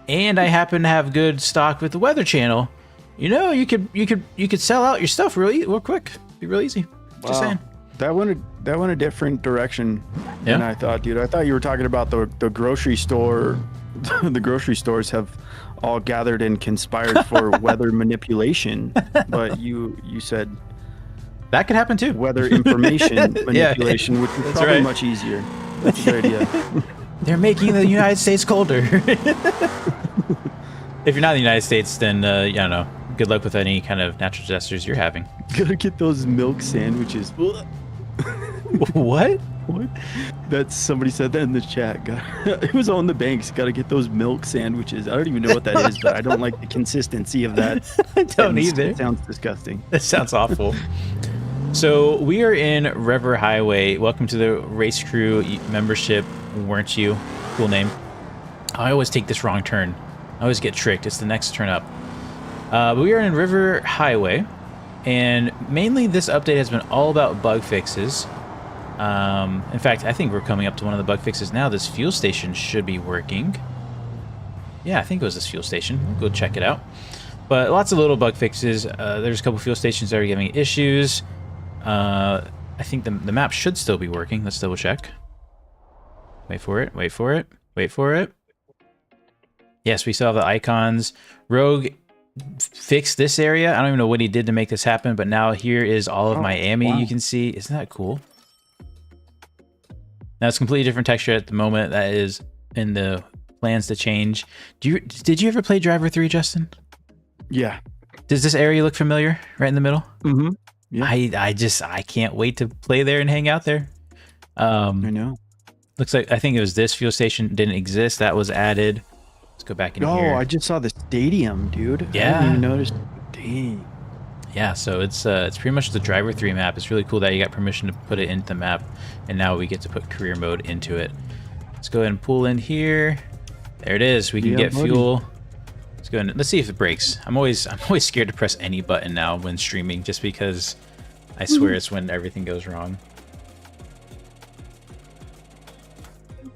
and I happen to have good stock with the Weather Channel, you know, you could sell out your stuff real quick. Be real easy. Just saying. That went a different direction than I thought, dude. I thought you were talking about the grocery store. The grocery stores have all gathered and conspired for weather manipulation, but you said that could happen too. Weather information manipulation, which is probably much easier. That's a good idea. They're making the United States colder. If you're not in the United States, then I don't know. Good luck with any kind of natural disasters you're having. Gotta get those milk sandwiches. What? What? That's somebody said that in the chat. It was on the banks. Got to get those milk sandwiches. I don't even know what that is, but I don't like the consistency of that. I don't either. It sounds disgusting. That sounds awful. So we are in River Highway. Welcome to the race crew membership. Weren't you? Cool name. I always take this wrong turn. I always get tricked. It's the next turn up. But we are in River Highway, and mainly this update has been all about bug fixes. In fact, I think we're coming up to one of the bug fixes now. This fuel station should be working. Yeah, I think it was this fuel station. We'll go check it out. But lots of little bug fixes. There's a couple fuel stations that are giving issues. I think the map should still be working. Let's double check. Wait for it. Wait for it. Wait for it. Yes, we still have the icons. Rogue fixed this area. I don't even know what he did to make this happen, but now here is all of Miami. Wow. You can see. Isn't that cool? Now it's completely different texture at the moment. That is in the plans to change. Did you ever play Driver 3, Justin? Yeah. Does this area look familiar? Right in the middle? Mm-hmm. Yeah. I can't wait to play there and hang out there. I know. Looks like I think it was this fuel station didn't exist. That was added. Let's go back in here. Oh, I just saw the stadium, dude. Yeah. I didn't even notice. Dang. Yeah, so it's pretty much the Driver 3 map. It's really cool that you got permission to put it into the map, and now we get to put career mode into it. Let's go ahead and pull in here. There it is. We can get fuel. Let's go ahead and let's see if it breaks. I'm always scared to press any button now when streaming, just because I swear it's when everything goes wrong.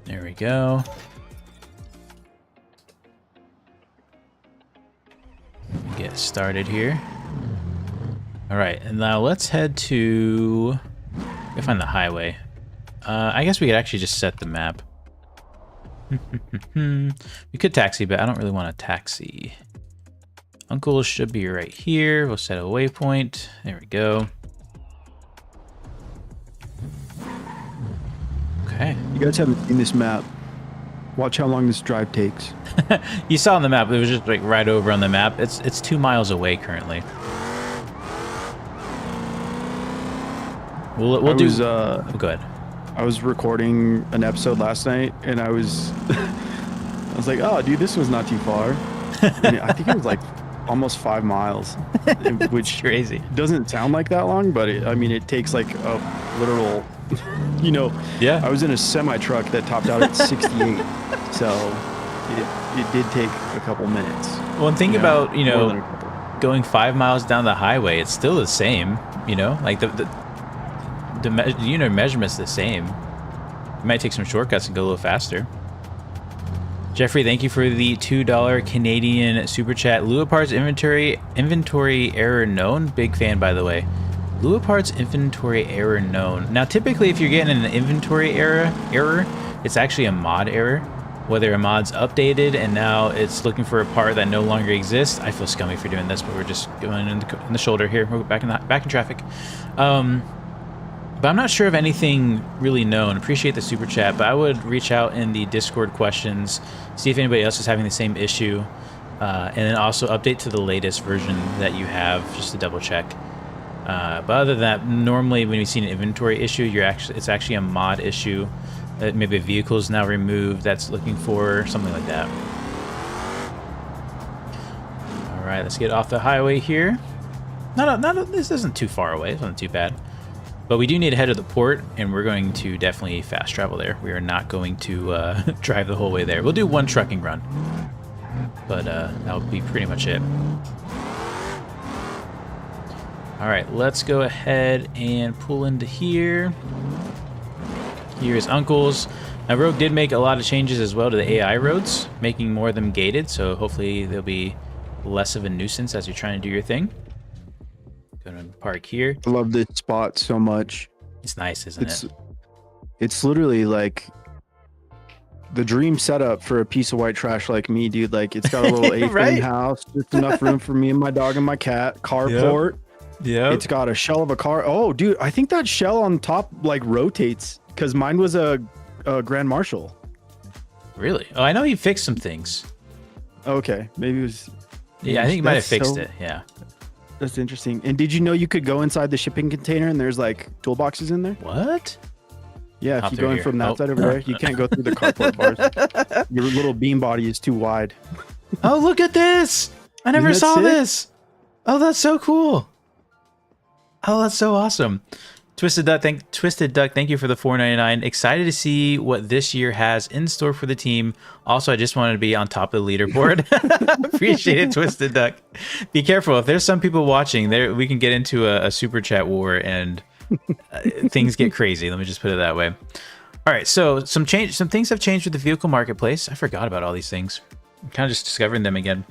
There we go. Get started here. All right, and now let's head to... Go find the highway. I guess we could actually just set the map. We could taxi, but I don't really want to taxi. Uncle should be right here. We'll set a waypoint. There we go. Okay. You guys haven't seen this map. Watch how long this drive takes. You saw on the map. It was just like right over on the map. It's 2 miles away currently. We'll do. Go ahead. I was recording an episode last night, and I was like, "Oh, dude, this was not too far." And I think it was like almost 5 miles, which crazy. Doesn't sound like that long, but I mean, it takes like a literal, Yeah. I was in a semi truck that topped out at 68, so it did take a couple minutes. Well, and think about going 5 miles down the highway. It's still the same, like the unit of measurement's the same. You might take some shortcuts and go a little faster. Jeffrey, thank you for the $2 Canadian super chat. Lua parts inventory error known. Big fan, by the way. Lua parts inventory error known. Now, typically, if you're getting an inventory error, it's actually a mod error. Whether a mod's updated and now it's looking for a part that no longer exists. I feel scummy for doing this, but we're just going in the shoulder here. We're back in traffic. But I'm not sure of anything really known. Appreciate the super chat, but I would reach out in the Discord questions, see if anybody else is having the same issue, and then also update to the latest version that you have, just to double check. But other than that, normally when you see an inventory issue, it's actually a mod issue. Maybe a vehicle is now removed that's looking for something like that. All right, let's get off the highway here. This isn't too far away. It's not too bad. But we do need to head to the port, and we're going to definitely fast travel there. We are not going to drive the whole way there. We'll do one trucking run, but that'll be pretty much it. All right, let's go ahead and pull into here. Here's Uncle's. Now, Rogue did make a lot of changes as well to the AI roads, making more of them gated, so hopefully they'll be less of a nuisance as you're trying to do your thing. Gonna park here. I love this spot so much. It's nice, isn't it? It's literally like the dream setup for a piece of white trash like me, dude. Like, it's got a little A-frame right? house, just enough room for me and my dog and my cat. Carport. Yeah. It's got a shell of a car. Oh, dude, I think that shell on top like rotates because mine was a Grand Marshal. Really? Oh, I know he fixed some things. Okay, maybe it was. Yeah, I think he might have fixed it. Yeah. That's interesting. And did you know you could go inside the shipping container and there's like toolboxes in there? What? Yeah, if hop you through go in here. from that Oh. side over there, you can't go through the carport bars. Your little beam body is too wide. Oh, look at this! I never Isn't that saw sick? this. Oh, that's so cool. Oh, that's so awesome. Twisted Duck, thank you for the $4.99. Excited to see what this year has in store for the team. Also, I just wanted to be on top of the leaderboard. Appreciate it, Twisted Duck. Be careful. If there's some people watching, there we can get into a super chat war and things get crazy. Let me just put it that way. All right, so some things have changed with the vehicle marketplace. I forgot about all these things. I'm kind of just discovering them again.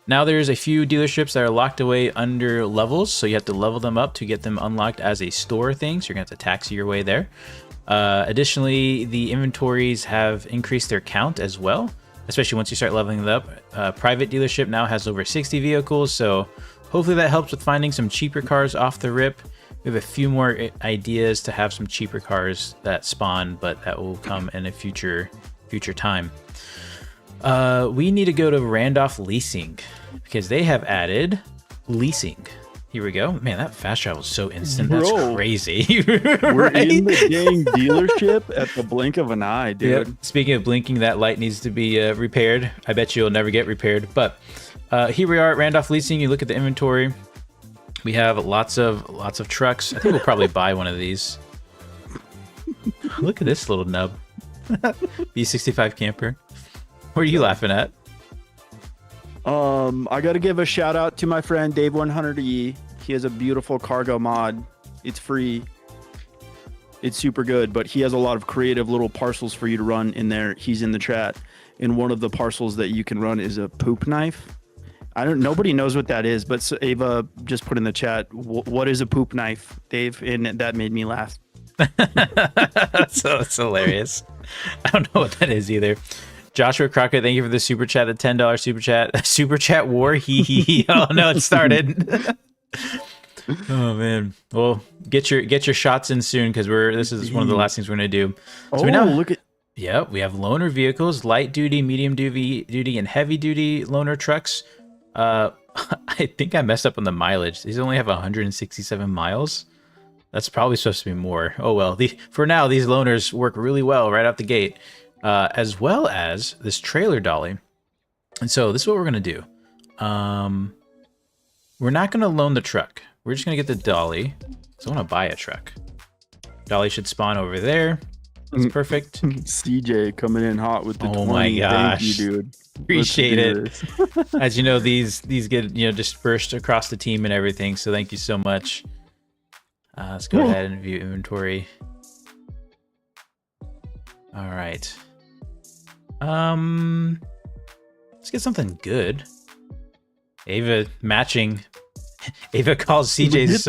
Now there's a few dealerships that are locked away under levels, so you have to level them up to get them unlocked as a store thing, so you're going to have to taxi your way there. Additionally, the inventories have increased their count as well, especially once you start leveling it up. Private dealership now has over 60 vehicles, so hopefully that helps with finding some cheaper cars off the rip. We have a few more ideas to have some cheaper cars that spawn, but that will come in a future time. We need to go to Randolph Leasing because they have added leasing. Here we go. Man, that fast travel is so instant. That's Bro, crazy. We're in the dang dealership at the blink of an eye, dude. Yep. Speaking of blinking, that light needs to be repaired. I bet you it'll never get repaired. But here we are at Randolph Leasing. You look at the inventory. We have lots of trucks. I think we'll probably buy one of these. Look at this little nub. B65 camper. What are you laughing at? I got to give a shout out to my friend Dave 100E. He has a beautiful cargo mod. It's free. It's super good, but he has a lot of creative little parcels for you to run in there. He's in the chat. And one of the parcels that you can run is a poop knife. Nobody knows what that is, but Ava just put in the chat, what is a poop knife, Dave? And that made me laugh. So it's hilarious. I don't know what that is either. Joshua Crockett, thank you for the super chat, the $10 super chat. Super chat war, hee. Oh no, it started. Oh man. Well, get your shots in soon because this is one of the last things we're gonna do. So look at. Yeah, we have loaner vehicles, light duty, medium duty, and heavy duty loaner trucks. I think I messed up on the mileage. These only have 167 miles. That's probably supposed to be more. Oh well. For now, these loaners work really well right out the gate. As well as this trailer dolly. And so this is what we're going to do. We're not going to loan the truck. We're just going to get the dolly. So I want to buy a truck. Dolly should spawn over there. That's perfect. CJ coming in hot with the 20. My gosh. Thank you, dude. Appreciate it. As you know, these get dispersed across the team and everything. So thank you so much. Let's go ahead and view inventory. All right. Let's get something good. Ava matching. Ava calls CJ's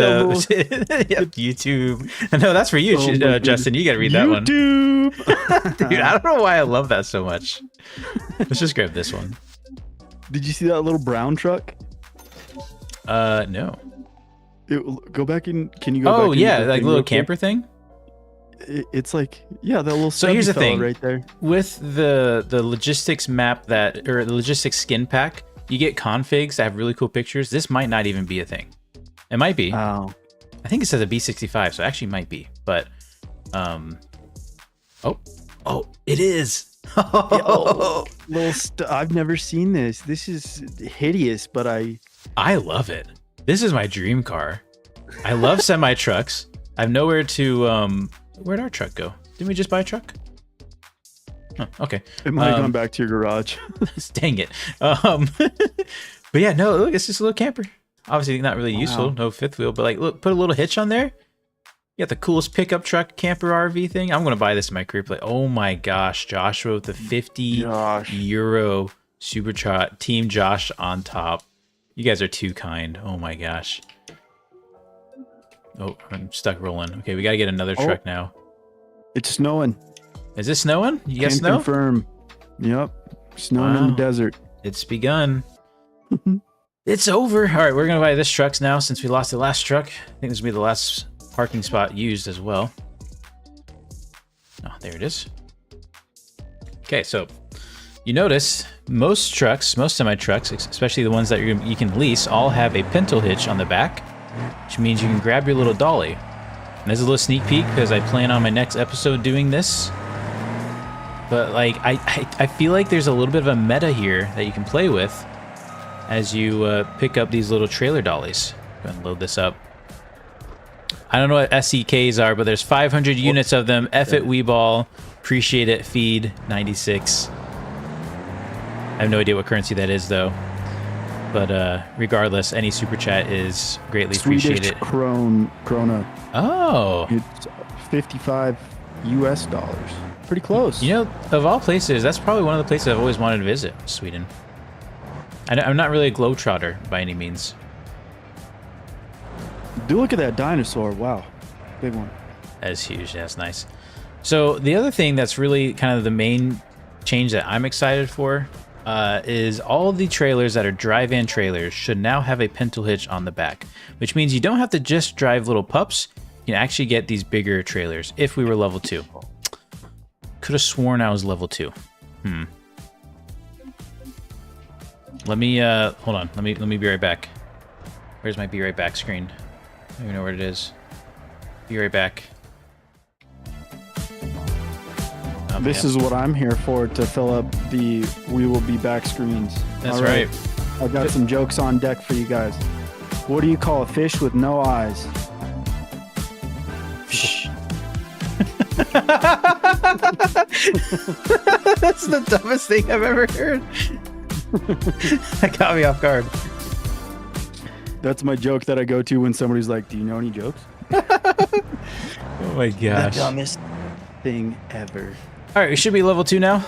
YouTube. No, that's for you, Justin. You got to read that one. YouTube. Dude, I don't know why I love that so much. Let's just grab this one. Did you see that little brown truck? No. Go back in. Can you go back? Oh yeah, like little camper thing. It's like, yeah, that little. So here's the thing, right there. With the logistics map the logistics skin pack, you get configs that have really cool pictures. This might not even be a thing. It might be. Oh. I think it says a B65, so it actually might be. But oh, it is. I've never seen this. This is hideous, but I love it. This is my dream car. I love semi trucks. I have nowhere to where'd our truck go? Didn't we just buy a truck? Oh, okay. It might have gone back to your garage. Dang it. But yeah, no, look, it's just a little camper. Obviously not really useful, no fifth wheel, but like, look, put a little hitch on there. You got the coolest pickup truck camper RV thing. I'm gonna buy this in my career play. Oh my gosh, Joshua with the 50 euro super Team Josh on top. You guys are too kind. Oh my gosh. Oh, I'm stuck rolling. Okay, we gotta get another truck now. It's snowing. Is it snowing? You got snow? Confirm. Yep. Snowing in the desert. It's begun. It's over. All right, we're gonna buy this truck now since we lost the last truck. I think this will be the last parking spot used as well. Oh, there it is. Okay, so you notice most semi trucks, especially the ones that you can lease, all have a pintle hitch on the back, which means you can grab your little dolly And there's a little sneak peek because I plan on my next episode doing this. But like, I feel like there's a little bit of a meta here that you can play with as you pick up these little trailer dollies. Go ahead and load this up. I don't know what SEKs are, but there's 500 units of them. F it, Weeball. Appreciate it, Feed 96. I have no idea what currency that is, though. But regardless, any super chat is greatly appreciated. Swedish krona. Oh. It's 55 US dollars. Pretty close. You know, of all places, that's probably one of the places I've always wanted to visit, Sweden. I'm not really a globetrotter by any means. Do look at that dinosaur. Wow. Big one. That's huge. That's nice. So the other thing that's really kind of the main change that I'm excited for is all the trailers that are drive-in trailers should now have a pintle hitch on the back, which means you don't have to just drive little pups. You can actually get these bigger trailers if we were level 2. Could have sworn I was level 2. Let me hold on. Let me be right back. Where's my be right back screen? I don't even know where it is. Be right back. This is what I'm here for, to fill up the we will be back screens. That's right. I've got some jokes on deck for you guys. What do you call a fish with no eyes? That's the dumbest thing I've ever heard. That got me off guard. That's my joke that I go to when somebody's like, do you know any jokes? Oh my gosh. The dumbest thing ever. All right, we should be level 2 now.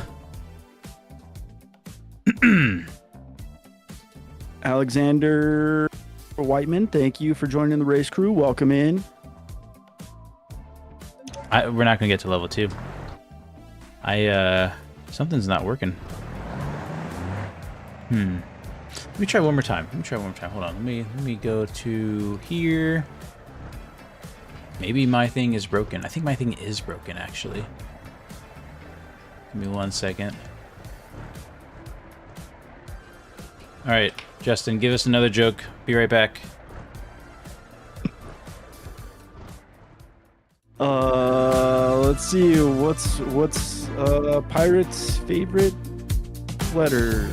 Alexander Whiteman, thank you for joining the race crew. Welcome in. We're not gonna get to level 2. Something's not working. Let me try one more time. Hold on. Let me go to here. Maybe my thing is broken. I think my thing is broken, actually. Give me 1 second. All right, Justin, give us another joke. Be right back. Let's see. What's Pirate's favorite letter?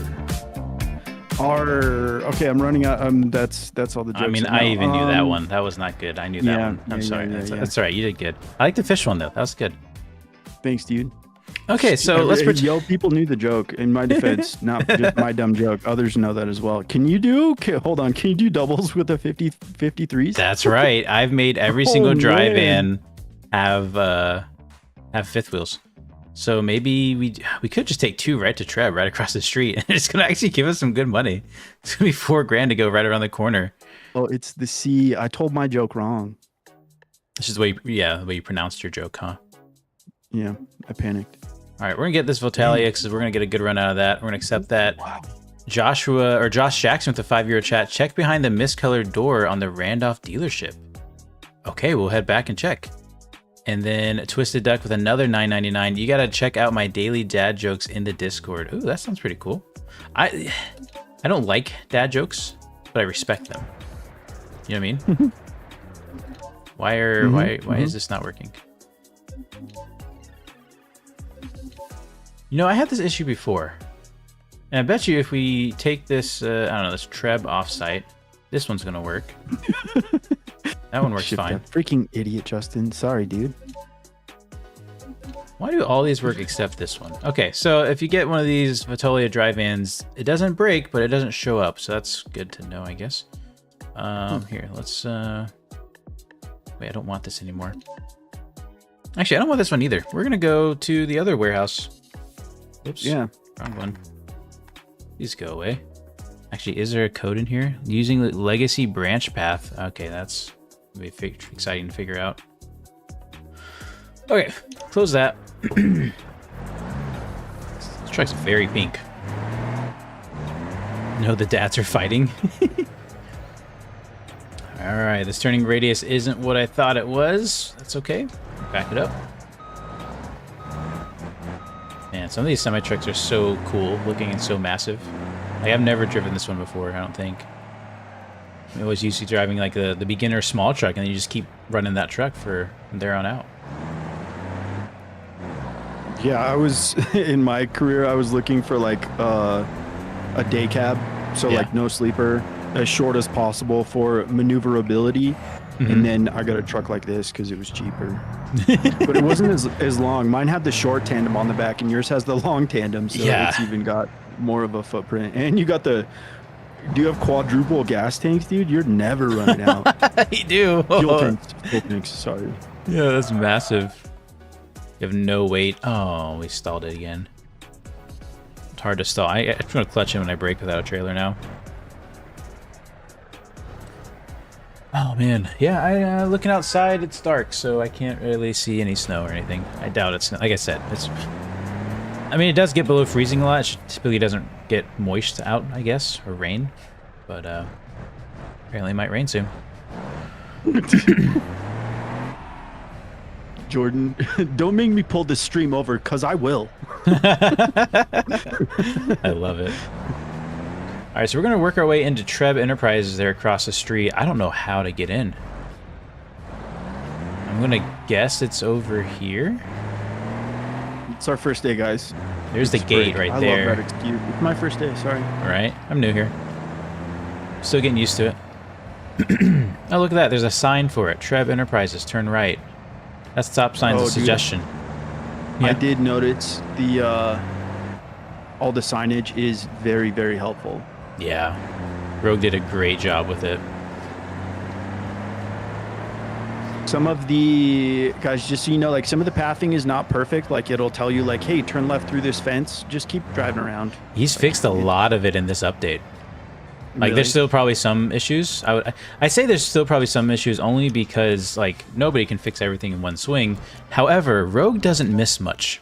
R. Okay, I'm running out. That's all the jokes. I mean, I even knew that one. That was not good. I knew that one. I'm sorry. That's all right. You did good. I like the fish one though. That was good. Thanks, dude. Okay, so let's pretend. People knew the joke. In my defense, not just my dumb joke. Others know that as well. Can you do? Okay, hold on. Can you do doubles with a 53s? That's right. I've made every single drive-in have fifth wheels. So maybe we could just take 2 right to Treb right across the street, and it's gonna actually give us some good money. It's gonna be $4,000 to go right around the corner. Oh, it's the C. I told my joke wrong. This is the way, the way you pronounced your joke, huh? Yeah, I panicked. All right, we're gonna get this Votalia because we're gonna get a good run out of that. We're gonna accept that. Wow. Josh Jackson with the 5-euro chat. Check behind the miscolored door on the Randolph dealership. Okay, we'll head back and check. And then Twisted Duck with another $9.99. You gotta check out my daily dad jokes in the Discord. Ooh, that sounds pretty cool. I don't like dad jokes, but I respect them. You know what I mean? Why is this not working? You know, I had this issue before. And I bet you if we take this, I don't know, this Treb offsite, this one's gonna work. That one works fine. Freaking idiot, Justin. Sorry, dude. Why do all these work except this one? Okay, so if you get one of these Vitolia drive-ins, it doesn't break, but it doesn't show up. So that's good to know, I guess. Here, let's... Wait, I don't want this anymore. Actually, I don't want this one either. We're gonna go to the other warehouse. Oops. Yeah. Wrong one. Please go away. Actually, is there a code in here? Using the legacy branch path. Okay, that's gonna be exciting to figure out. Okay, close that. This truck's very pink. No, the dads are fighting. Alright, this turning radius isn't what I thought it was. That's okay. Back it up. Man, some of these semi-trucks are so cool looking and so massive. Like, I've never driven this one before, I don't think. I was used to driving like the beginner small truck, and then you just keep running that truck from there on out. Yeah, I was in my career. I was looking for like a day cab, so like no sleeper, as short as possible for maneuverability. And then I got a truck like this because it was cheaper. But it wasn't as long. Mine had the short tandem on the back, and yours has the long tandem, so it's even got more of a footprint. And you got the... Do you have quadruple gas tanks, dude? You're never running out. You do. Fuel tanks, sorry. Yeah, that's massive. You have no weight. Oh, we stalled it again. It's hard to stall. I'm going to clutch in when I brake without a trailer now. Oh, man. Yeah, looking outside, it's dark, so I can't really see any snow or anything. I doubt it's... Like I said, it's... I mean, it does get below freezing a lot. It typically doesn't get moist out, I guess, or rain. But apparently it might rain soon. Jordan, don't make me pull this stream over, because I will. I love it. All right, so we're going to work our way into Treb Enterprises there across the street. I don't know how to get in. I'm going to guess it's over here. It's our first day, guys. There's the gate right there. I love that excuse. It's my first day, sorry. All right, I'm new here. Still getting used to it. Oh, look at that. There's a sign for it. Treb Enterprises, turn right. That's stop sign's a suggestion. Yeah. I did notice the all the signage is very, very helpful. Yeah. Rogue did a great job with it. Some of the guys, just so you know, like some of the pathing is not perfect. Like it'll tell you like, hey, turn left through this fence. Just keep driving around. He's fixed a lot of it in this update. Like there's still probably some issues. I say there's still probably some issues only because like nobody can fix everything in one swing. However, Rogue doesn't miss much.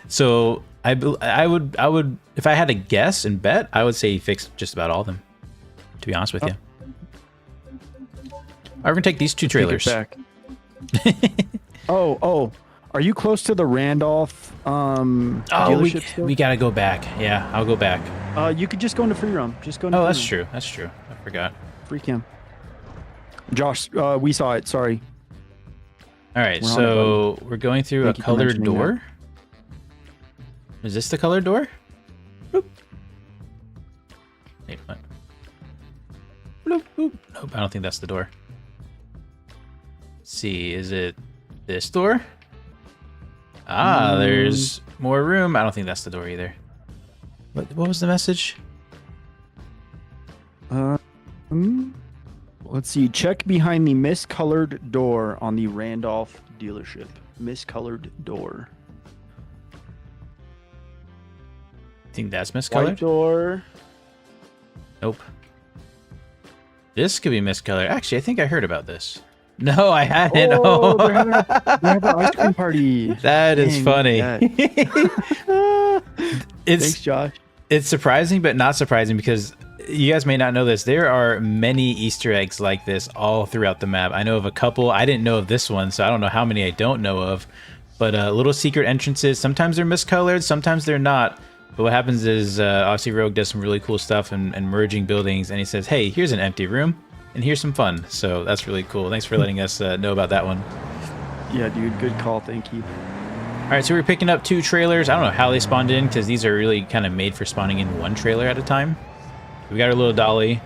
So I would if I had to guess and bet, I would say he fixed just about all of them. To be honest with you. All right, we're gonna take these two trailers. Back. Oh, are you close to the Randolph dealership still? We gotta go back. Yeah, I'll go back. You could just go into free roam. Just go into free roam. True. That's true. I forgot. Free cam. Josh, we saw it. Sorry. All right, so we're going through a colored door. Is this the colored door? Boop. Wait, what? Bloop, boop. Nope, I don't think that's the door. Let's see, is it this door? Ah, there's more room. I don't think that's the door either. What was the message? Let's see. Check behind the miscolored door on the Randolph dealership. Miscolored door. Think that's miscolored? White door. Nope. This could be miscolored. Actually, I think I heard about this. No, I hadn't. Oh, they're having an ice cream party. That is funny. Thanks, Josh. It's surprising, but not surprising because you guys may not know this. There are many Easter eggs like this all throughout the map. I know of a couple. I didn't know of this one, so I don't know how many I don't know of. But little secret entrances. Sometimes they're miscolored, sometimes they're not. But what happens is, obviously Rogue does some really cool stuff and merging buildings, and he says, hey, here's an empty room, and here's some fun. So that's really cool. Thanks for letting us know about that one. Yeah, dude, good call. Thank you. All right, so we're picking up two trailers. I don't know how they spawned in, because these are really kind of made for spawning in one trailer at a time. We got our little dolly,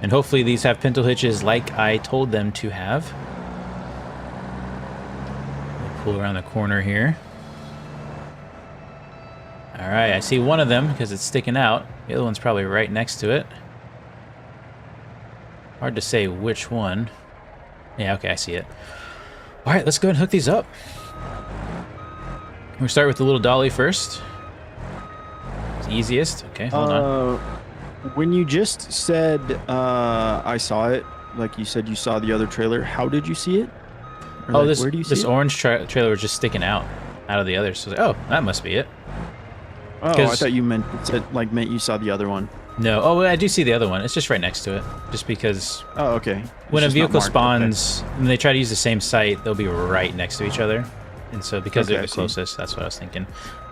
and hopefully these have pintle hitches like I told them to have. We'll pull around the corner here. All right, I see one of them because it's sticking out. The other one's probably right next to it. Hard to say which one. Yeah, okay, I see it. All right, let's go ahead and hook these up. We'll start with the little dolly first. It's the easiest. Okay, hold on. When you just said I saw it, like you said you saw the other trailer, how did you see it? Or Oh, like, where do you see this it? orange trailer was just sticking out of the others. So I was like, oh, that must be it. Oh, I thought you meant you saw the other one. No, oh, I do see the other one. It's just right next to it. Just because. Oh, okay. When a vehicle spawns, when they try to use the same site, they'll be right next to each other. And so because they're the closest, that's what I was thinking.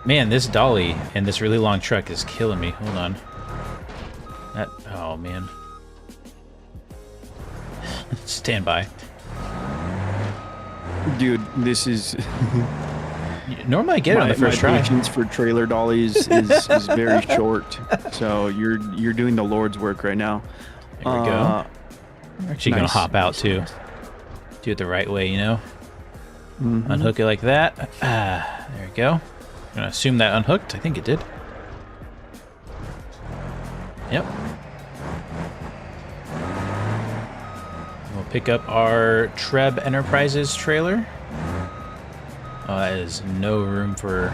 Man, this dolly and this really long truck is killing me. Hold on. Oh, man. Stand by. Dude, this is... Normally I get it on the first try. My patience for trailer dollies is very short. So you're doing the Lord's work right now. There we go. We're actually nice. gonna hop out too. Do it the right way, you know. Unhook it like that. There we go. I'm gonna assume that unhooked. I think it did. Yep. We'll pick up our Treb Enterprises trailer. Oh, that is no room for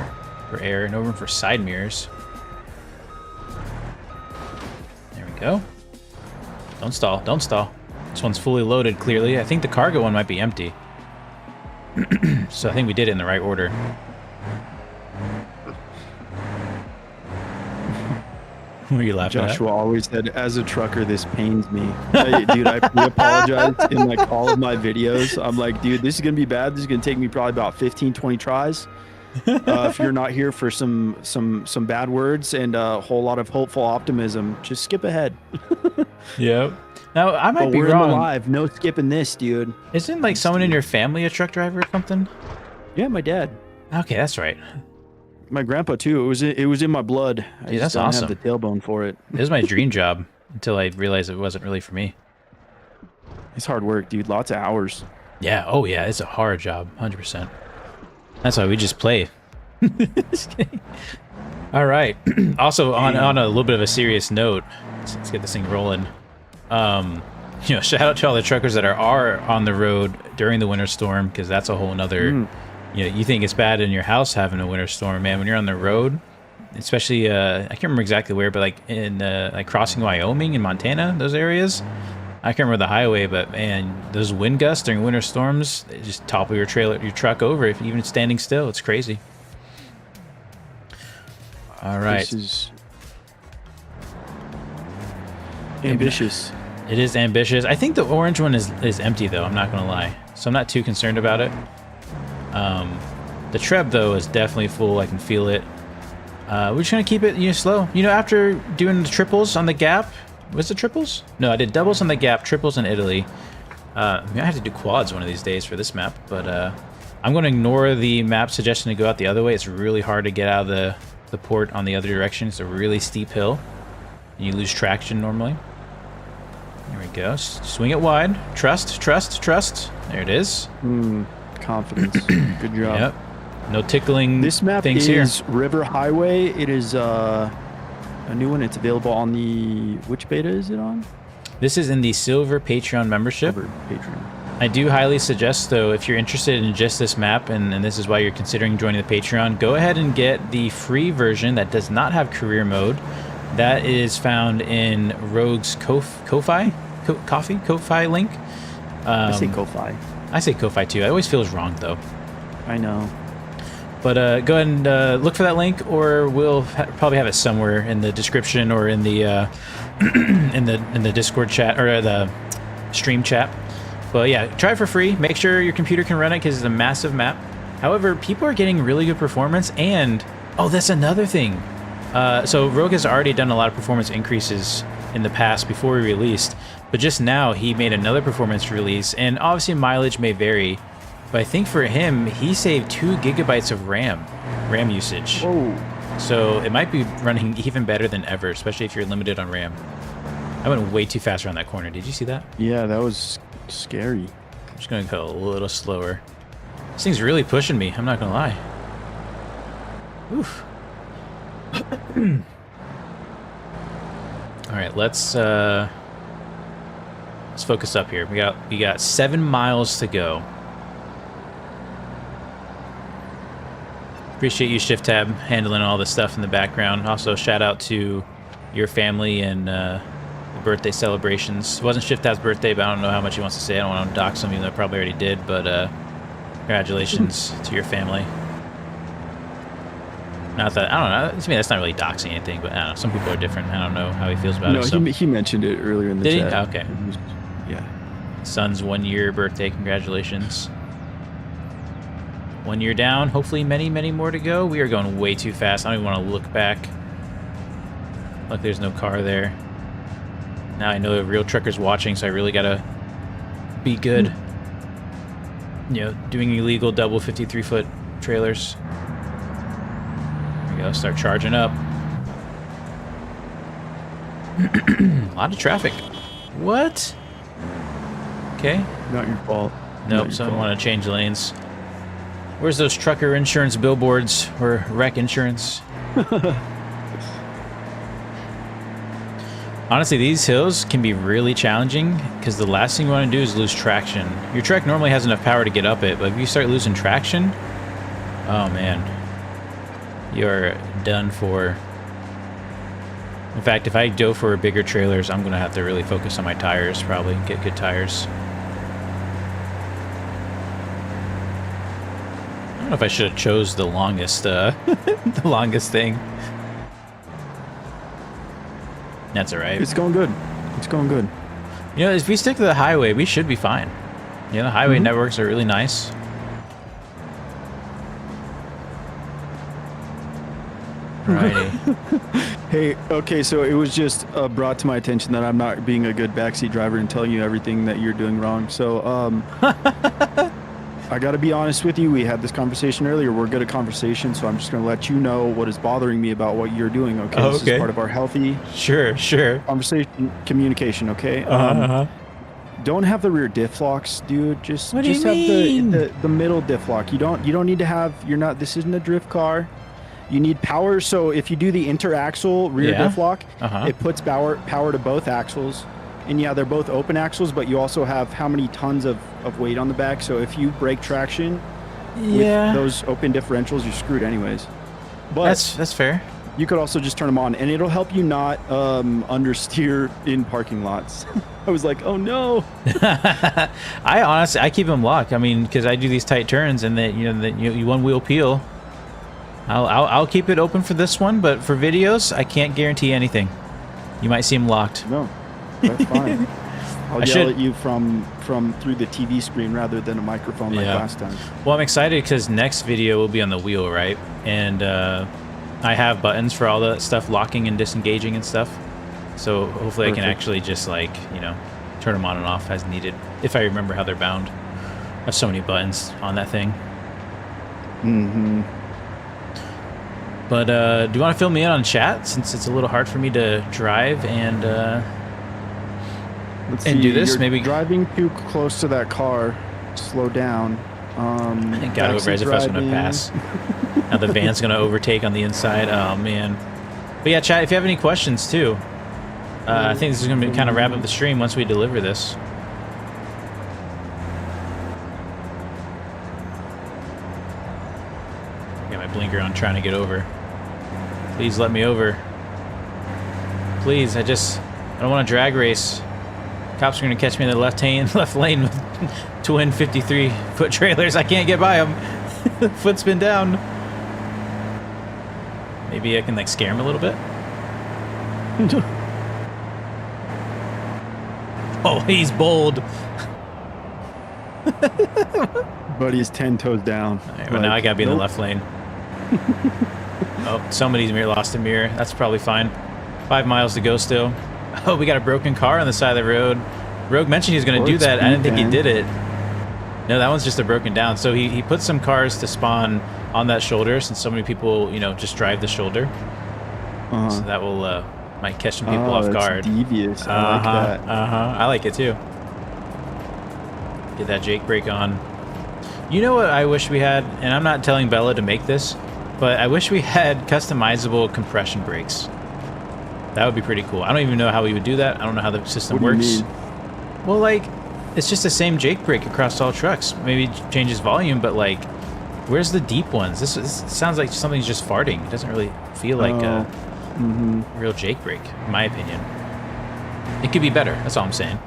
air, no room for side mirrors. There we go. Don't stall, don't stall. This one's fully loaded, clearly. I think the cargo one might be empty. So I think we did it in the right order. What are you laughing Joshua at? always said, as a trucker, this pains me. Dude, I apologize in like all of my videos. I'm like, dude, this is going to be bad. This is going to take me probably about 15, 20 tries. If you're not here for some bad words and a whole lot of hopeful optimism, just skip ahead. Yep. Now, I might be we're wrong. In the live. No skipping this, dude. Isn't like someone in your family a truck driver or something? Yeah, my dad. Okay, that's right. My grandpa too. It was in my blood. Dude, that's don't awesome. have the tailbone for it. It was my dream job until I realized it wasn't really for me. It's hard work, dude. Lots of hours. Yeah. Oh, yeah. It's a hard job. 100%. That's why we just play. Just kidding. All right. Also, on a little bit of a serious note, let's get this thing rolling. You know, shout out to all the truckers that are on the road during the winter storm, because that's a whole nother. You know, you think it's bad in your house having a winter storm, man. When you're on the road, especially I can't remember exactly where, but like in like crossing Wyoming and Montana, those areas. I can't remember the highway, but man, those wind gusts during winter storms, they just topple your truck over, if even standing still. It's crazy. All right. This is ambitious. It is ambitious. I think the orange one is empty though. I'm not gonna lie, so I'm not too concerned about it. The Treb though is definitely full. I can feel it. We're just gonna keep it, slow. After doing the triples on the gap, was it triples? No, I did doubles on the gap, triples in Italy. I have to do quads one of these days for this map, but I'm gonna ignore the map suggestion to go out the other way. It's really hard to get out of the port on the other direction. It's a really steep hill, and you lose traction normally. There we go. Swing it wide. Trust, trust, trust. There it is. Confidence. Good job. Yep. No tickling This map things is here. River Highway. It is a new one. It's available on the... Which beta is it on? This is in the Silver Patreon membership. Silver Patreon. I do highly suggest, though, if you're interested in just this map, and this is why you're considering joining the Patreon, go ahead and get the free version that does not have career mode. That is found in Rogue's Ko-Fi link. I say Ko-Fi. I say Ko-Fi too. It always feels wrong though. I know. But go ahead and look for that link, or we'll probably have it somewhere in the description or in the in the Discord chat or the stream chat. But yeah, try it for free. Make sure your computer can run it because it's a massive map. However, people are getting really good performance, and oh, that's another thing. So Rogue has already done a lot of performance increases in the past before we released, but just now he made another performance release, and obviously mileage may vary, but I think for him, he saved 2 gigabytes of RAM usage. Whoa. So it might be running even better than ever, especially if you're limited on RAM. I went way too fast around that corner. Did you see that? Yeah, that was scary. I'm just gonna go a little slower. This thing's really pushing me, I'm not gonna lie. Oof. All right, let's focus up here. We got 7 miles to go. Appreciate you, Shift Tab, handling all this stuff in the background. Also, shout out to your family and the birthday celebrations. It wasn't Shift Tab's birthday, but I don't know how much he wants to say. I don't want to dox him, even though I probably already did. But congratulations to your family. Not that, I don't know, to me that's not really doxing anything, but I don't know, some people are different. I don't know how he feels about it. So. He mentioned it earlier in the Did chat. he? Okay. Yeah. Son's 1 year birthday, congratulations. 1 year down, hopefully many, many more to go. We are going way too fast. I don't even want to look back. Look, there's no car there. Now I know a real trucker's watching, so I really gotta be good. You know, doing illegal double 53-foot trailers. There we go. Start charging up. A lot of traffic. What? Okay. Not your fault. Nope, someone want to change lanes. Where's those trucker insurance billboards or wreck insurance? Honestly, these hills can be really challenging because the last thing you want to do is lose traction. Your truck normally has enough power to get up it, but if you start losing traction, oh man, you're done for. In fact, if I go for bigger trailers, I'm going to have to really focus on my tires, probably get good tires. I don't know if I should have chose the longest, the longest thing. That's all right. It's going good. It's going good. You know, if we stick to the highway, we should be fine. You know, the highway networks are really nice. Alrighty. Hey, okay, so it was just brought to my attention that I'm not being a good backseat driver and telling you everything that you're doing wrong. So, I got to be honest with you. We had this conversation earlier. We're good at conversation, so I'm just going to let you know what is bothering me about what you're doing, okay? Oh, This is part of our healthy Sure. conversation, communication, okay? Don't have the rear diff locks, dude. Just What do you have mean? the middle diff lock. You don't need to have. This isn't a drift car. You need power. So if you do the interaxle rear diff lock, it puts power to both axles. And yeah, they're both open axles, but you also have how many tons of weight on the back. So if you break traction with those open differentials, you're screwed anyways. But that's fair. You could also just turn them on, and it'll help you not understeer in parking lots. I was like, oh no. I honestly keep them locked. I mean, because I do these tight turns, and that you one wheel peel. I'll keep it open for this one, but for videos, I can't guarantee anything. You might see them locked. No, that's fine. I'll yell at you from through the TV screen rather than a microphone like last time. Well, I'm excited because next video will be on the wheel, right? And I have buttons for all that stuff, locking and disengaging and stuff. So hopefully I can actually just like, turn them on and off as needed, if I remember how they're bound. I have so many buttons on that thing. Mm-hmm. But do you want to fill me in on chat, since it's a little hard for me to drive and do this? You're maybe driving too close to that car. Slow down. Thank God Razer was going to pass. Now the van's going to overtake on the inside. Oh man. But yeah, chat. If you have any questions too, I think this is going to be kind of wrap up the stream once we deliver this. Got my blinker on, trying to get over. Please let me over. Please, I don't want to drag race. Cops are going to catch me in the left lane with twin 53-foot trailers. I can't get by them. Foot's been down. Maybe I can like scare him a little bit. Oh, he's bold. Buddy's 10 toes down. All right, well, now I got to be in the left lane. Oh, somebody's lost a mirror. That's probably fine. 5 miles to go still. Oh, we got a broken car on the side of the road. Rogue mentioned he was going to do that. I didn't think he did it. No, that one's just a broken down. So he put some cars to spawn on that shoulder, since so many people, just drive the shoulder. So that will might catch some people off guard. Devious. I like that. I like it too. Get that Jake brake on. You know what I wish we had, and I'm not telling Bella to make this, but I wish we had customizable compression brakes. That would be pretty cool. I don't even know how we would do that. I don't know how the system works. Well, like, it's just the same Jake brake across all trucks. Maybe it changes volume, but like, where's the deep ones? This sounds like something's just farting. It doesn't really feel like a real Jake brake, in my opinion. It could be better. That's all I'm saying.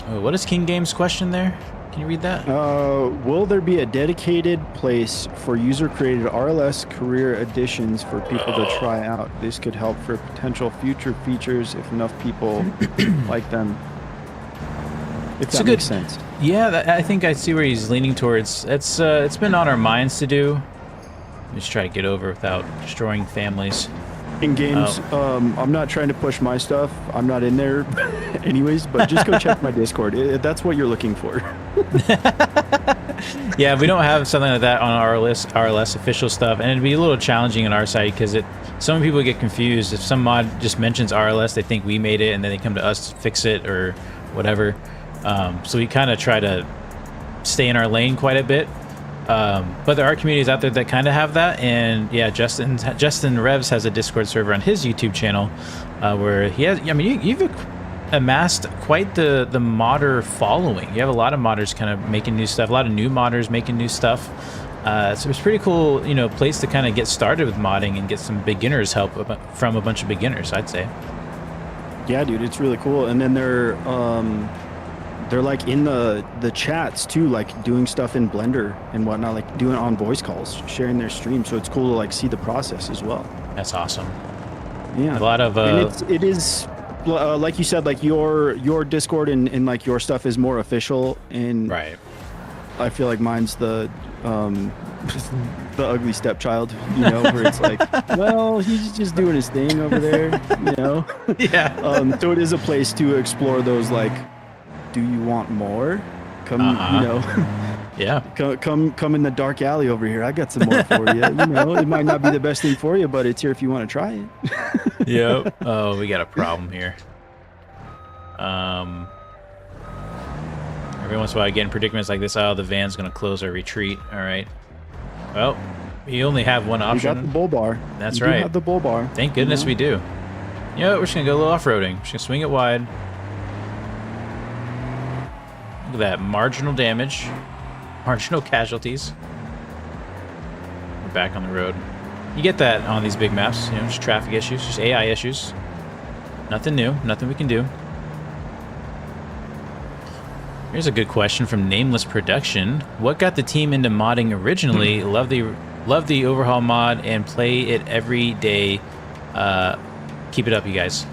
Oh, what is King Game's question there? Can you read that? Will there be a dedicated place for user-created RLS career editions for people to try out? This could help for potential future features if enough people like them. If that makes sense. Yeah, I think I see where he's leaning towards. It's been on our minds to do. Just try to get over without destroying families. In games, I'm not trying to push my stuff. I'm not in there anyways, but just go check my Discord. That's what you're looking for. Yeah, we don't have something like that on our RLS official stuff, and it'd be a little challenging on our side because some people get confused. If some mod just mentions RLS, they think we made it, and then they come to us to fix it or whatever. So we kind of try to stay in our lane quite a bit. But there are communities out there that kind of have that, and yeah, Justin Revs has a Discord server on his YouTube channel where he has. I mean, you've amassed quite the modder following. You have a lot of modders kind of making new stuff, a lot of new modders making new stuff. So it's pretty cool, you know, place to kind of get started with modding and get some beginners help from a bunch of beginners, I'd say. Yeah, dude, it's really cool. And then they're like in the chats too, like doing stuff in Blender and whatnot, like doing it on voice calls, sharing their stream. So it's cool to like see the process as well. That's awesome. Yeah, a lot of and it is like you said, like your Discord and like your stuff is more official, and right. I feel like mine's the ugly stepchild, you know, where it's like, well, he's just doing his thing over there, you know. Yeah. So it is a place to explore those, like, do you want more? Come, you know. Yeah. Come in the dark alley over here. I got some more for you. You know, it might not be the best thing for you, but it's here if you want to try it. Yep. Oh, we got a problem here. Every once in a while I get in predicaments like this. Oh, the van's gonna close our retreat. All right. Well, you only have one option. You got the bull bar. That's you right. You have the bull bar. Thank goodness we do. You know what? We're just gonna go a little off-roading. We're just gonna swing it wide. Look at that marginal damage, marginal casualties. We're back on the road. You get that on these big maps. You know, just traffic issues, just AI issues. Nothing new. Nothing we can do. Here's a good question from Nameless Production. What got the team into modding originally? Love the Overhaul mod and play it every day. Keep it up, you guys.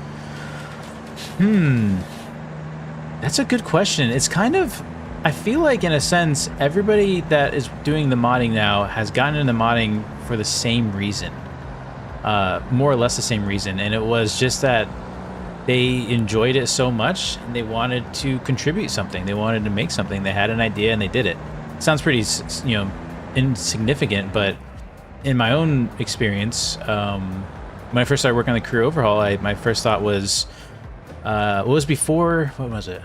That's a good question. It's kind of, I feel like in a sense, everybody that is doing the modding now has gotten into modding for the same reason. More or less the same reason. And it was just that they enjoyed it so much and they wanted to contribute something. They wanted to make something. They had an idea and they did it. Sounds pretty, you know, insignificant, but in my own experience, when I first started working on the career overhaul, my first thought was, what was before, what was it?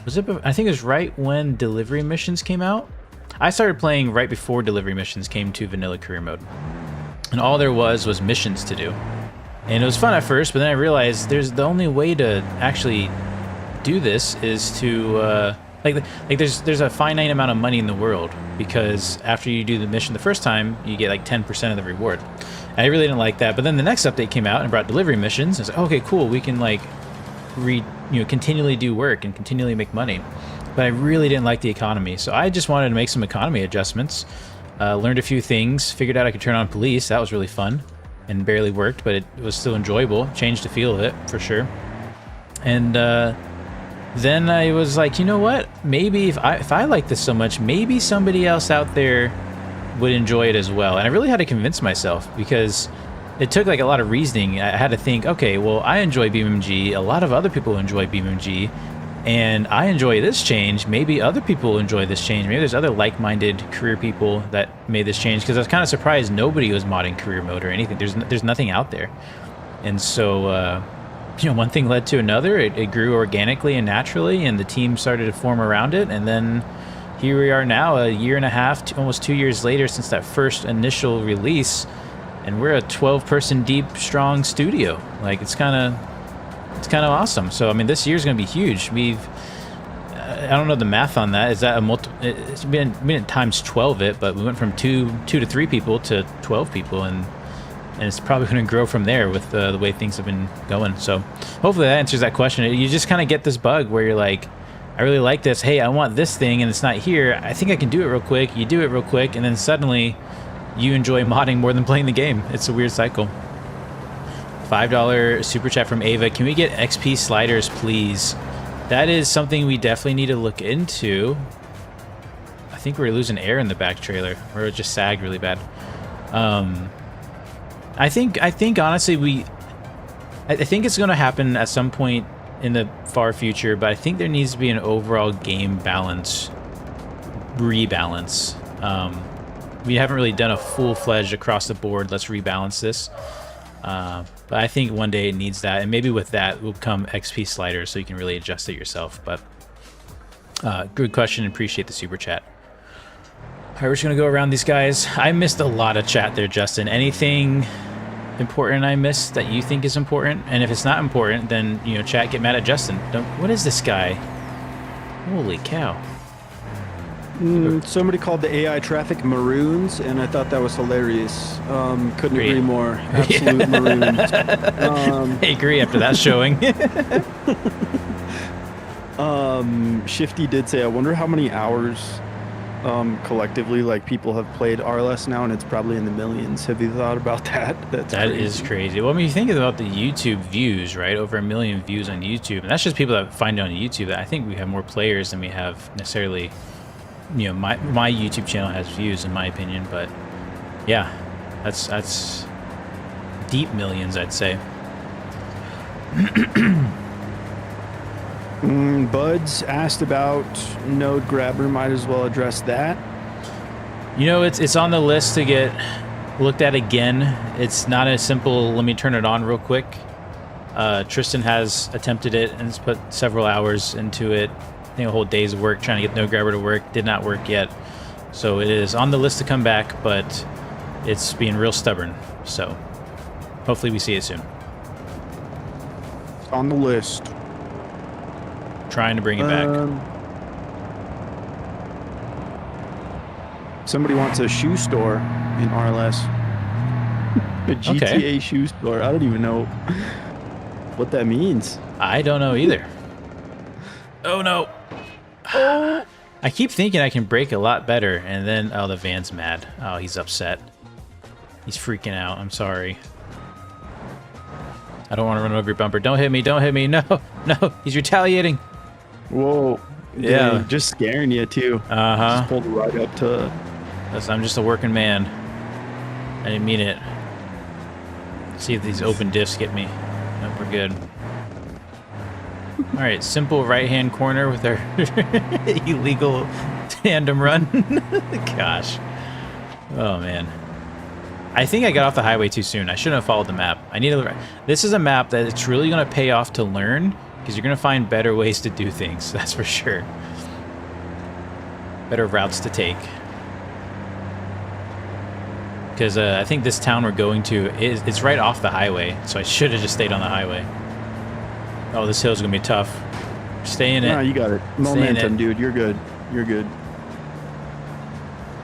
I think it was right when delivery missions came out. I started playing right before delivery missions came to vanilla career mode. And all there was missions to do. And it was fun at first, but then I realized the only way to actually do this is to there's a finite amount of money in the world, because after you do the mission the first time, you get like 10% of the reward. And I really didn't like that. But then the next update came out and brought delivery missions. I was like, okay, cool, we can like continually do work and continually make money. But I really didn't like the economy, so I just wanted to make some economy adjustments. Learned a few things, figured out I could turn on police. That was really fun. And barely worked, but it was still enjoyable. Changed the feel of it, for sure. And then I was like, you know what? Maybe if I like this so much, maybe somebody else out there would enjoy it as well. And I really had to convince myself, because it took like a lot of reasoning. I had to think, okay, well, I enjoy BeamNG. A lot of other people enjoy BeamNG. And I enjoy this change. Maybe other people enjoy this change. Maybe there's other like-minded career people that made this change, because I was kind of surprised nobody was modding career mode or anything. There's nothing out there. And so, you know, one thing led to another. It grew organically and naturally, and the team started to form around it. And then here we are now, a year and a half, almost 2 years later since that first initial release. And we're a 12-person deep, strong studio. Like, it's kind of awesome. So I mean, this year's gonna be huge. I don't know the math on that. Is that it's been times 12 it, but we went from two to 3 people to 12 people, and it's probably gonna grow from there with the way things have been going. So hopefully that answers that question. You just kind of get this bug where you're like, I really like this. Hey, I want this thing, and it's not here. I think I can do it real quick. You do it real quick, and then suddenly you enjoy modding more than playing the game. It's a weird cycle. $5 super chat from Ava. Can we get XP sliders, please? That is something we definitely need to look into. I think we're losing air in the back trailer, or it just sagged really bad. I think honestly I think it's going to happen at some point in the far future, but I think there needs to be an overall game balance, rebalance. We haven't really done a full-fledged across the board, let's rebalance this. But I think one day it needs that, and maybe with that will come XP sliders so you can really adjust it yourself. But good question, appreciate the super chat. All right, we're just gonna go around these guys. I missed a lot of chat there, Justin. Anything important I missed that you think is important? And if it's not important, then, you know, chat, get mad at Justin. Don't, what is this guy? Holy cow. Somebody called the AI traffic maroons, and I thought that was hilarious. Couldn't agree more. Absolute maroons. I agree after that showing. Shifty did say, I wonder how many hours collectively like people have played RLS now, and it's probably in the millions. Have you thought about that? That is crazy. Well, I mean, you think about the YouTube views, right? Over 1 million views on YouTube, and that's just people that find it on YouTube. I think we have more players than we have necessarily. You know, my YouTube channel has views, in my opinion, but yeah, that's deep millions, I'd say. Buds asked about Node Grabber. Might as well address that. You know, it's on the list to get looked at again. It's not as simple. Let me turn it on real quick. Tristan has attempted it and has put several hours into it. I think a whole day's work trying to get Node Grabber to work. Did not work yet. So it is on the list to come back, but it's being real stubborn. So hopefully we see it soon. It's on the list. Trying to bring it back. Somebody wants a shoe store in RLS. A GTA shoe store. I don't even know what that means. I don't know either. Oh no. Oh. I keep thinking I can brake a lot better, and then, oh, the van's mad. Oh, he's upset. He's freaking out. I'm sorry. I don't want to run over your bumper. Don't hit me. Don't hit me. No. No. He's retaliating. Whoa. Yeah. Dang, just scaring you, too. Uh-huh. Just pulled right up to... I'm just a working man. I didn't mean it. See if these open diffs get me. Nope, we're good. All right, simple right-hand corner with our illegal tandem run. Gosh. Oh, man. I think I got off the highway too soon. I shouldn't have followed the map. I need to... This is a map that it's really going to pay off to learn, because you're going to find better ways to do things, that's for sure. Better routes to take. Because I think this town we're going to, it's right off the highway, so I should have just stayed on the highway. Oh, this hill's going to be tough. Stay in it. No, you got it. Momentum, dude. You're good. You're good.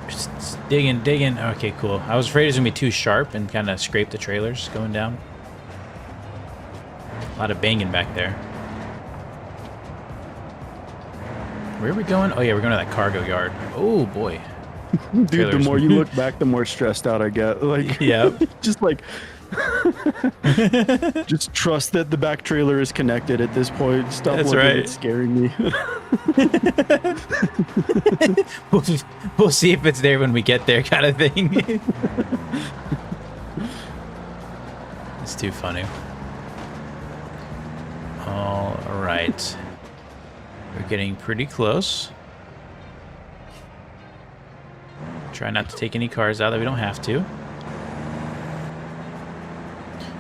Just digging, digging. Okay, cool. I was afraid it was going to be too sharp and kind of scrape the trailers going down. A lot of banging back there. Where are we going? Oh, yeah, we're going to that cargo yard. Oh, boy. Dude, the more you look back, the more stressed out I get. Like, yeah, just like, just trust that the back trailer is connected at this point. Stop looking at scaring me. We'll see if it's there when we get there, kind of thing. It's too funny. All right, we're getting pretty close. Try not to take any cars out that we don't have to.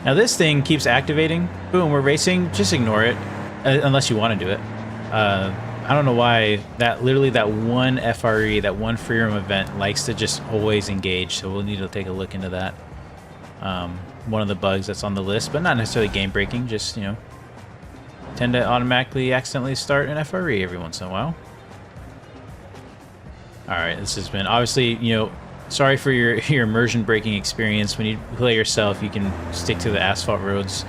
Now this thing keeps activating. Boom, we're racing. Just ignore it, unless you want to do it. I don't know why literally that one FRE, that one freeroom event likes to just always engage. So we'll need to take a look into that. One of the bugs that's on the list, but not necessarily game breaking. Just, you know, tend to automatically accidentally start an FRE every once in a while. All right, this has been obviously, you know, sorry for your immersion braking experience. When you play yourself, you can stick to the asphalt roads.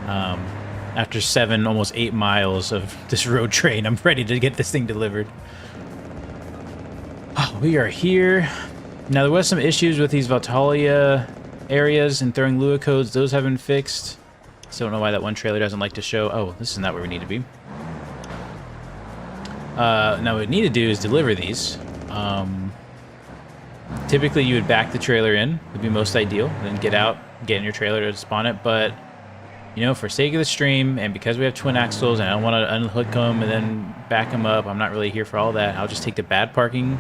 After 7, almost 8 miles of this road train, I'm ready to get this thing delivered. Oh, we are here. Now, there was some issues with these Valtalia areas and throwing Lua codes. Those have been fixed. Still don't know why that one trailer doesn't like to show. Oh, this is not where we need to be. Now, what we need to do is deliver these. Typically, you would back the trailer in, would be most ideal, then get out, get in your trailer to spawn it. But, you know, for sake of the stream, and because we have twin axles, and I don't want to unhook them and then back them up, I'm not really here for all that. I'll just take the bad parking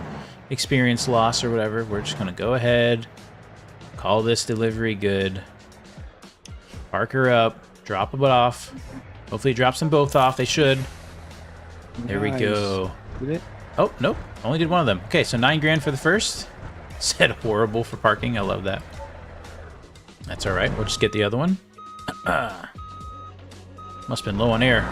experience loss or whatever. We're just going to go ahead, call this delivery good, park her up, drop them off. Hopefully, drops them both off. They should. There we go. Did it? Oh, nope. Only did one of them. Okay, so 9 grand for the first. Said horrible for parking. I love that. That's all right. We'll just get the other one. Must have been low on air.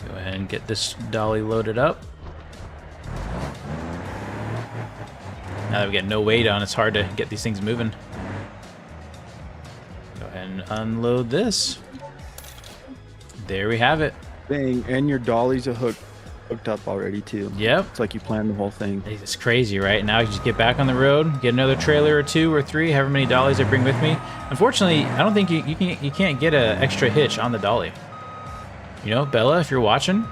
Go ahead and get this dolly loaded up. Now that we got no weight on, it's hard to get these things moving. Go ahead and unload this. There we have it. Dang, and your dollies are hooked up already too. Yep. It's like you planned the whole thing. It's crazy, right? Now you just get back on the road, get another trailer or 2 or 3, however many dollies I bring with me. Unfortunately, I don't think you can't get an extra hitch on the dolly. You know, Bella, if you're watching,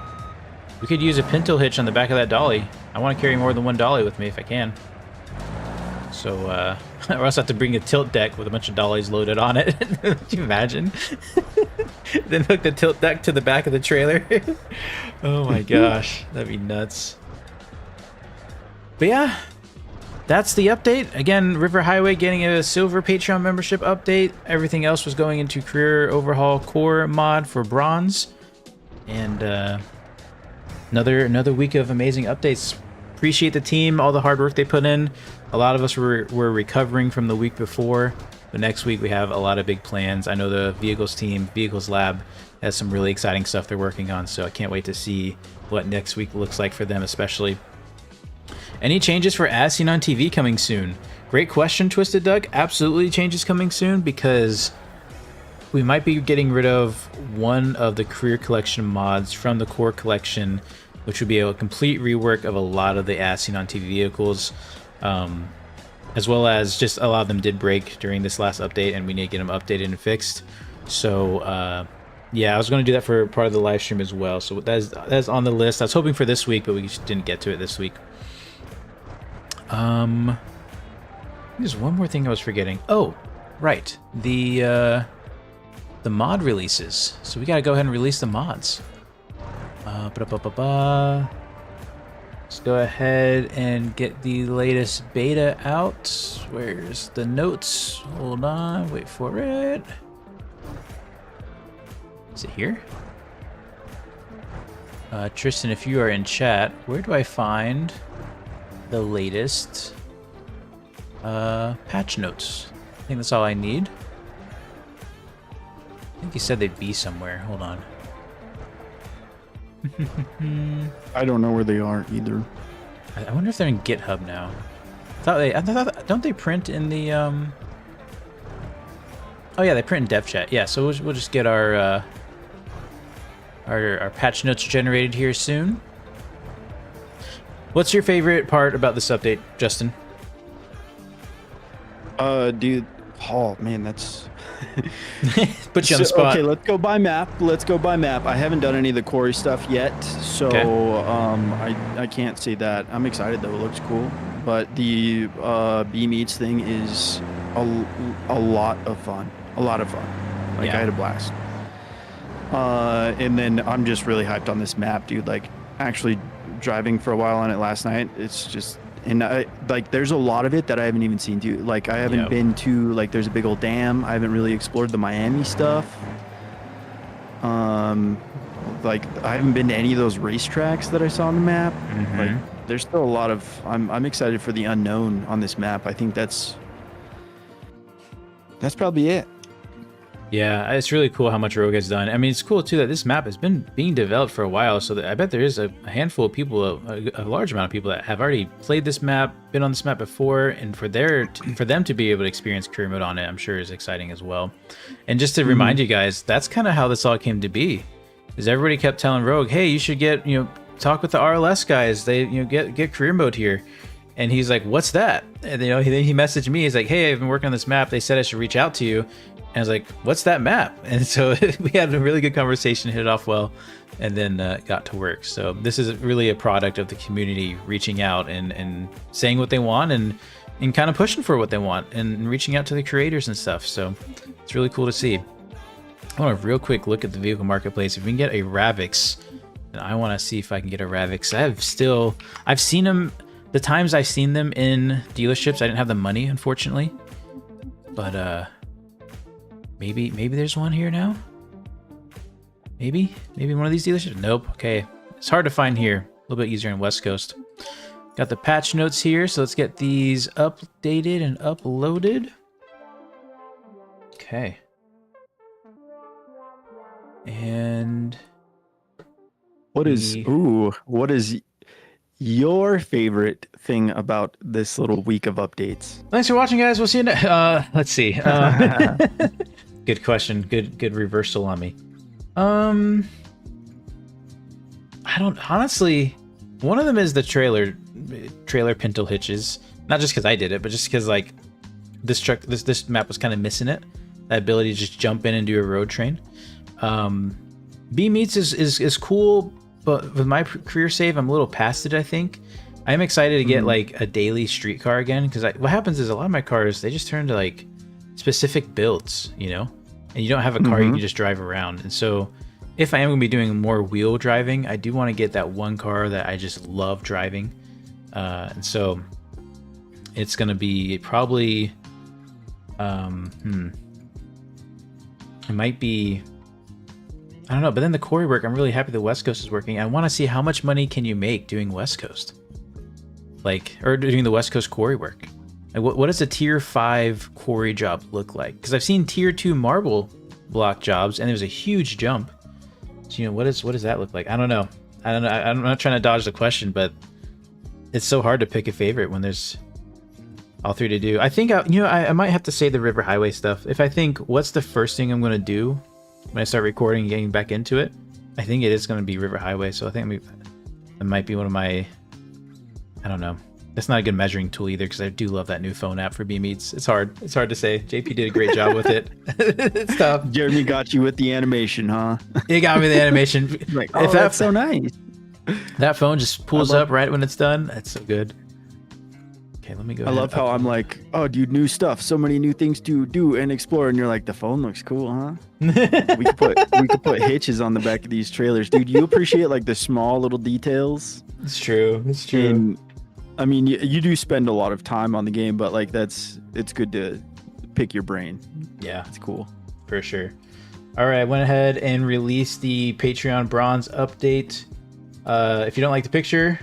we could use a pinto hitch on the back of that dolly. I want to carry more than one dolly with me if I can. So, or else I have to bring a tilt deck with a bunch of dollies loaded on it. Can you imagine? Then hook the tilt deck to the back of the trailer. Oh my gosh, that'd be nuts. But yeah, that's the update. Again, River Highway getting a silver Patreon membership update. Everything else was going into career overhaul core mod for bronze. And another week of amazing updates. Appreciate the team, all the hard work they put in. A lot of us were recovering from the week before, but next week we have a lot of big plans. I know the Vehicles team, Vehicles Lab, has some really exciting stuff they're working on, so I can't wait to see what next week looks like for them especially. Any changes for As Seen on TV coming soon? Great question, Twisted Doug. Absolutely changes coming soon, because we might be getting rid of one of the career collection mods from the core collection, which would be a complete rework of a lot of the As Seen on TV vehicles, as well as just a lot of them did break during this last update, and we need to get them updated and fixed. So yeah, I was going to do that for part of the live stream as well. So that's on the list. I was hoping for this week, but we just didn't get to it this week. There's one more thing I was forgetting. Oh, right, the mod releases. So we got to go ahead and release the mods. Let's go ahead and get the latest beta out. Where's the notes? Hold on, wait for it. Is it here? Tristan, if you are in chat, where do I find the latest patch notes? I think that's all I need. I think he said they'd be somewhere. Hold on. I don't know where they are either. I wonder if they're in GitHub now. I thought don't they print in the Oh yeah, they print in dev chat. Yeah, so we'll just get our patch notes generated here soon. What's your favorite part about this update, Justin? Dude, oh man, that's put you on the spot. Okay, let's go by map. I haven't done any of the quarry stuff yet, so okay. I can't say that. I'm excited though. It looks cool. But the Beam Eats thing is a lot of fun. Like yeah. I had a blast. And then I'm just really hyped on this map, dude. Like actually driving for a while on it last night. It's just. And like, there's a lot of it that I haven't even seen too. Like, I haven't been to, like, there's a big old dam. I haven't really explored the Miami stuff. Like, I haven't been to any of those racetracks that I saw on the map. Mm-hmm. Like, there's still a lot of. I'm excited for the unknown on this map. I think that's probably it. Yeah, it's really cool how much Rogue has done. I mean, it's cool too that this map has been being developed for a while, so that I bet there is a handful of people, a large amount of people that have already played this map, been on this map before, and for them to be able to experience career mode on it, I'm sure is exciting as well. And just to remind you guys, that's kind of how this all came to be. Is everybody kept telling Rogue, hey, you should get, talk with the RLS guys. They, get career mode here. And he's like, "What's that?" And he messaged me. He's like, "Hey, I've been working on this map. They said I should reach out to you." And I was like, "What's that map?" And so we had a really good conversation, hit it off well, and then got to work. So this is really a product of the community reaching out and saying what they want and kind of pushing for what they want and reaching out to the creators and stuff. So it's really cool to see. I want a real quick look at the vehicle marketplace. If we can get a Ravix, and I want to see if I can get a Ravix. I've seen them. The times I've seen them in dealerships, I didn't have the money, unfortunately. But maybe there's one here now. Maybe one of these dealerships. Nope. Okay, it's hard to find here. A little bit easier on West Coast. Got the patch notes here, so let's get these updated and uploaded. Okay. And what is your favorite thing about this little week of updates? Thanks for watching, guys. We'll see you next. Let's see. Good question. Good reversal on me. I don't honestly. One of them is the trailer pintle hitches. Not just because I did it, but just because like this map was kind of missing it. That ability to just jump in and do a road train. BeamNG is cool. But with my career save, I'm a little past it, I think. I'm excited to get like a daily streetcar again, because what happens is a lot of my cars, they just turn to like specific builds, and you don't have a car you can just drive around. And so if I am going to be doing more wheel driving, I do want to get that one car that I just love driving. And so it's going to be probably, it might be, I don't know, but then the quarry work, I'm really happy the West Coast is working. I want to see how much money can you make doing West Coast, or doing the West Coast quarry work. Like, what does a tier 5 quarry job look like? Because I've seen tier 2 marble block jobs, and there's a huge jump. So what does that look like? I don't know. I'm not trying to dodge the question, but it's so hard to pick a favorite when there's all three to do. I think I might have to say the River Highway stuff. If I think what's the first thing I'm going to do when I start recording and getting back into it, I think it is going to be River Highway. So I think that might be one of my, I don't know. That's not a good measuring tool either, because I do love that new phone app for BeamNG. It's hard to say. JP did a great job with it. It's tough. Jeremy got you with the animation, huh? He got me the animation. Like, oh, that's so nice. That phone just pulls up right when it's done. That's so good. Okay, let me go. I love how I'm like, oh, dude, new stuff. So many new things to do and explore. And you're like, the phone looks cool, huh? we could put hitches on the back of these trailers, dude. You appreciate like the small little details. It's true. It's true. And, I mean, you do spend a lot of time on the game, but like it's good to pick your brain. Yeah, it's cool for sure. All right, I went ahead and released the Patreon bronze update. If you don't like the picture,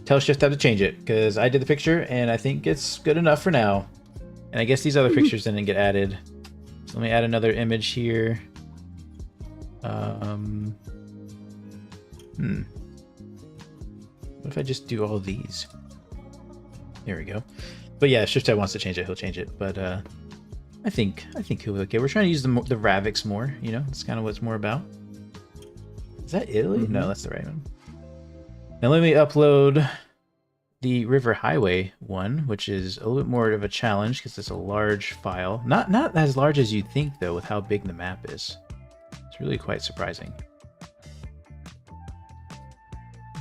tell Shift Tab to change it, because I did the picture and I think it's good enough for now. And I guess these other pictures didn't get added. So let me add another image here. What if I just do all these? There we go. But yeah, Shift Tab wants to change it, he'll change it. But I think he'll be okay. We're trying to use the Ravix more, that's kind of what it's more about. Is that Italy? No, that's the right one. Now let me upload the River Highway one, which is a little bit more of a challenge because it's a large file. Not as large as you'd think though, with how big the map is. It's really quite surprising.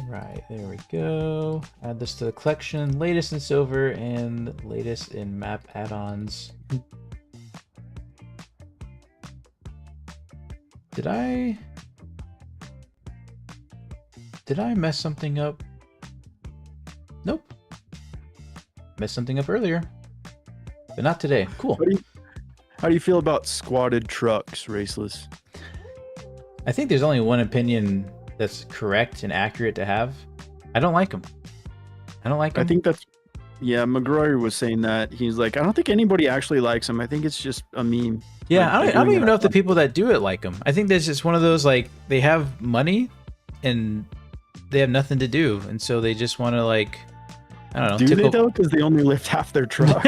Right, there we go. Add this to the collection. Latest in silver and latest in map add-ons. Did I mess something up? Nope. Messed something up earlier, but not today. Cool. How do you feel about squatted trucks, Raceless? I think there's only one opinion that's correct and accurate to have. I don't like them. I think that's, yeah, McGrory was saying that. He's like, I don't think anybody actually likes them. I think it's just a meme. Yeah, I don't even know if the people that do it like them. I think there's just one of those, like, they have money and they have nothing to do, and so they just want to, like, I don't know. Do they though? Because they only lift half their truck.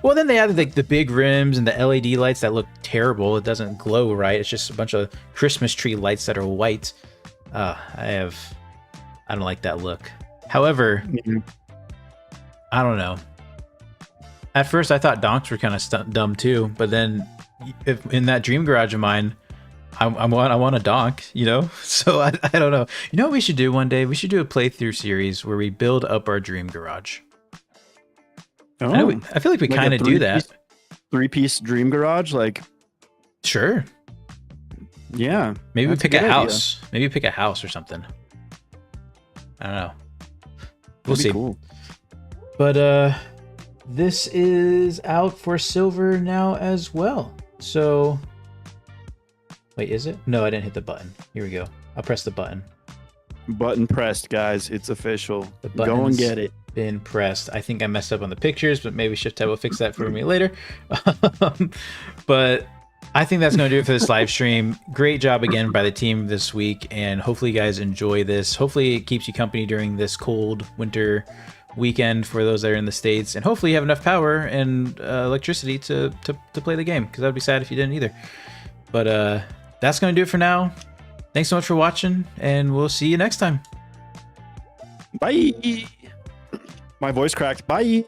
Well, then they have like the big rims and the LED lights that look terrible. It doesn't glow right. It's just a bunch of Christmas tree lights that are white. I don't like that look. However, I don't know. At first, I thought donks were kind of dumb too, but then if in that dream garage of mine, I want a donk, you know? So I don't know. You know what we should do one day? We should do a playthrough series where we build up our dream garage. Oh, I feel like we kind of do that. 3-piece dream garage, like. Sure. Yeah. Maybe we pick a house. Idea. Maybe pick a house or something. I don't know. We'll see. Cool. But this is out for silver now as well. So wait, is it? No, I didn't hit the button. Here we go. I'll press the button. Button pressed, guys. It's official. Go and get it. Been pressed. I think I messed up on the pictures, but maybe ShiftTab will fix that for me later. But I think that's going to do it for this live stream. Great job again by the team this week, and hopefully you guys enjoy this. Hopefully it keeps you company during this cold winter weekend for those that are in the States, and hopefully you have enough power and electricity to play the game, because that would be sad if you didn't either. But that's going to do it for now. Thanks so much for watching, and we'll see you next time. Bye. My voice cracked. Bye.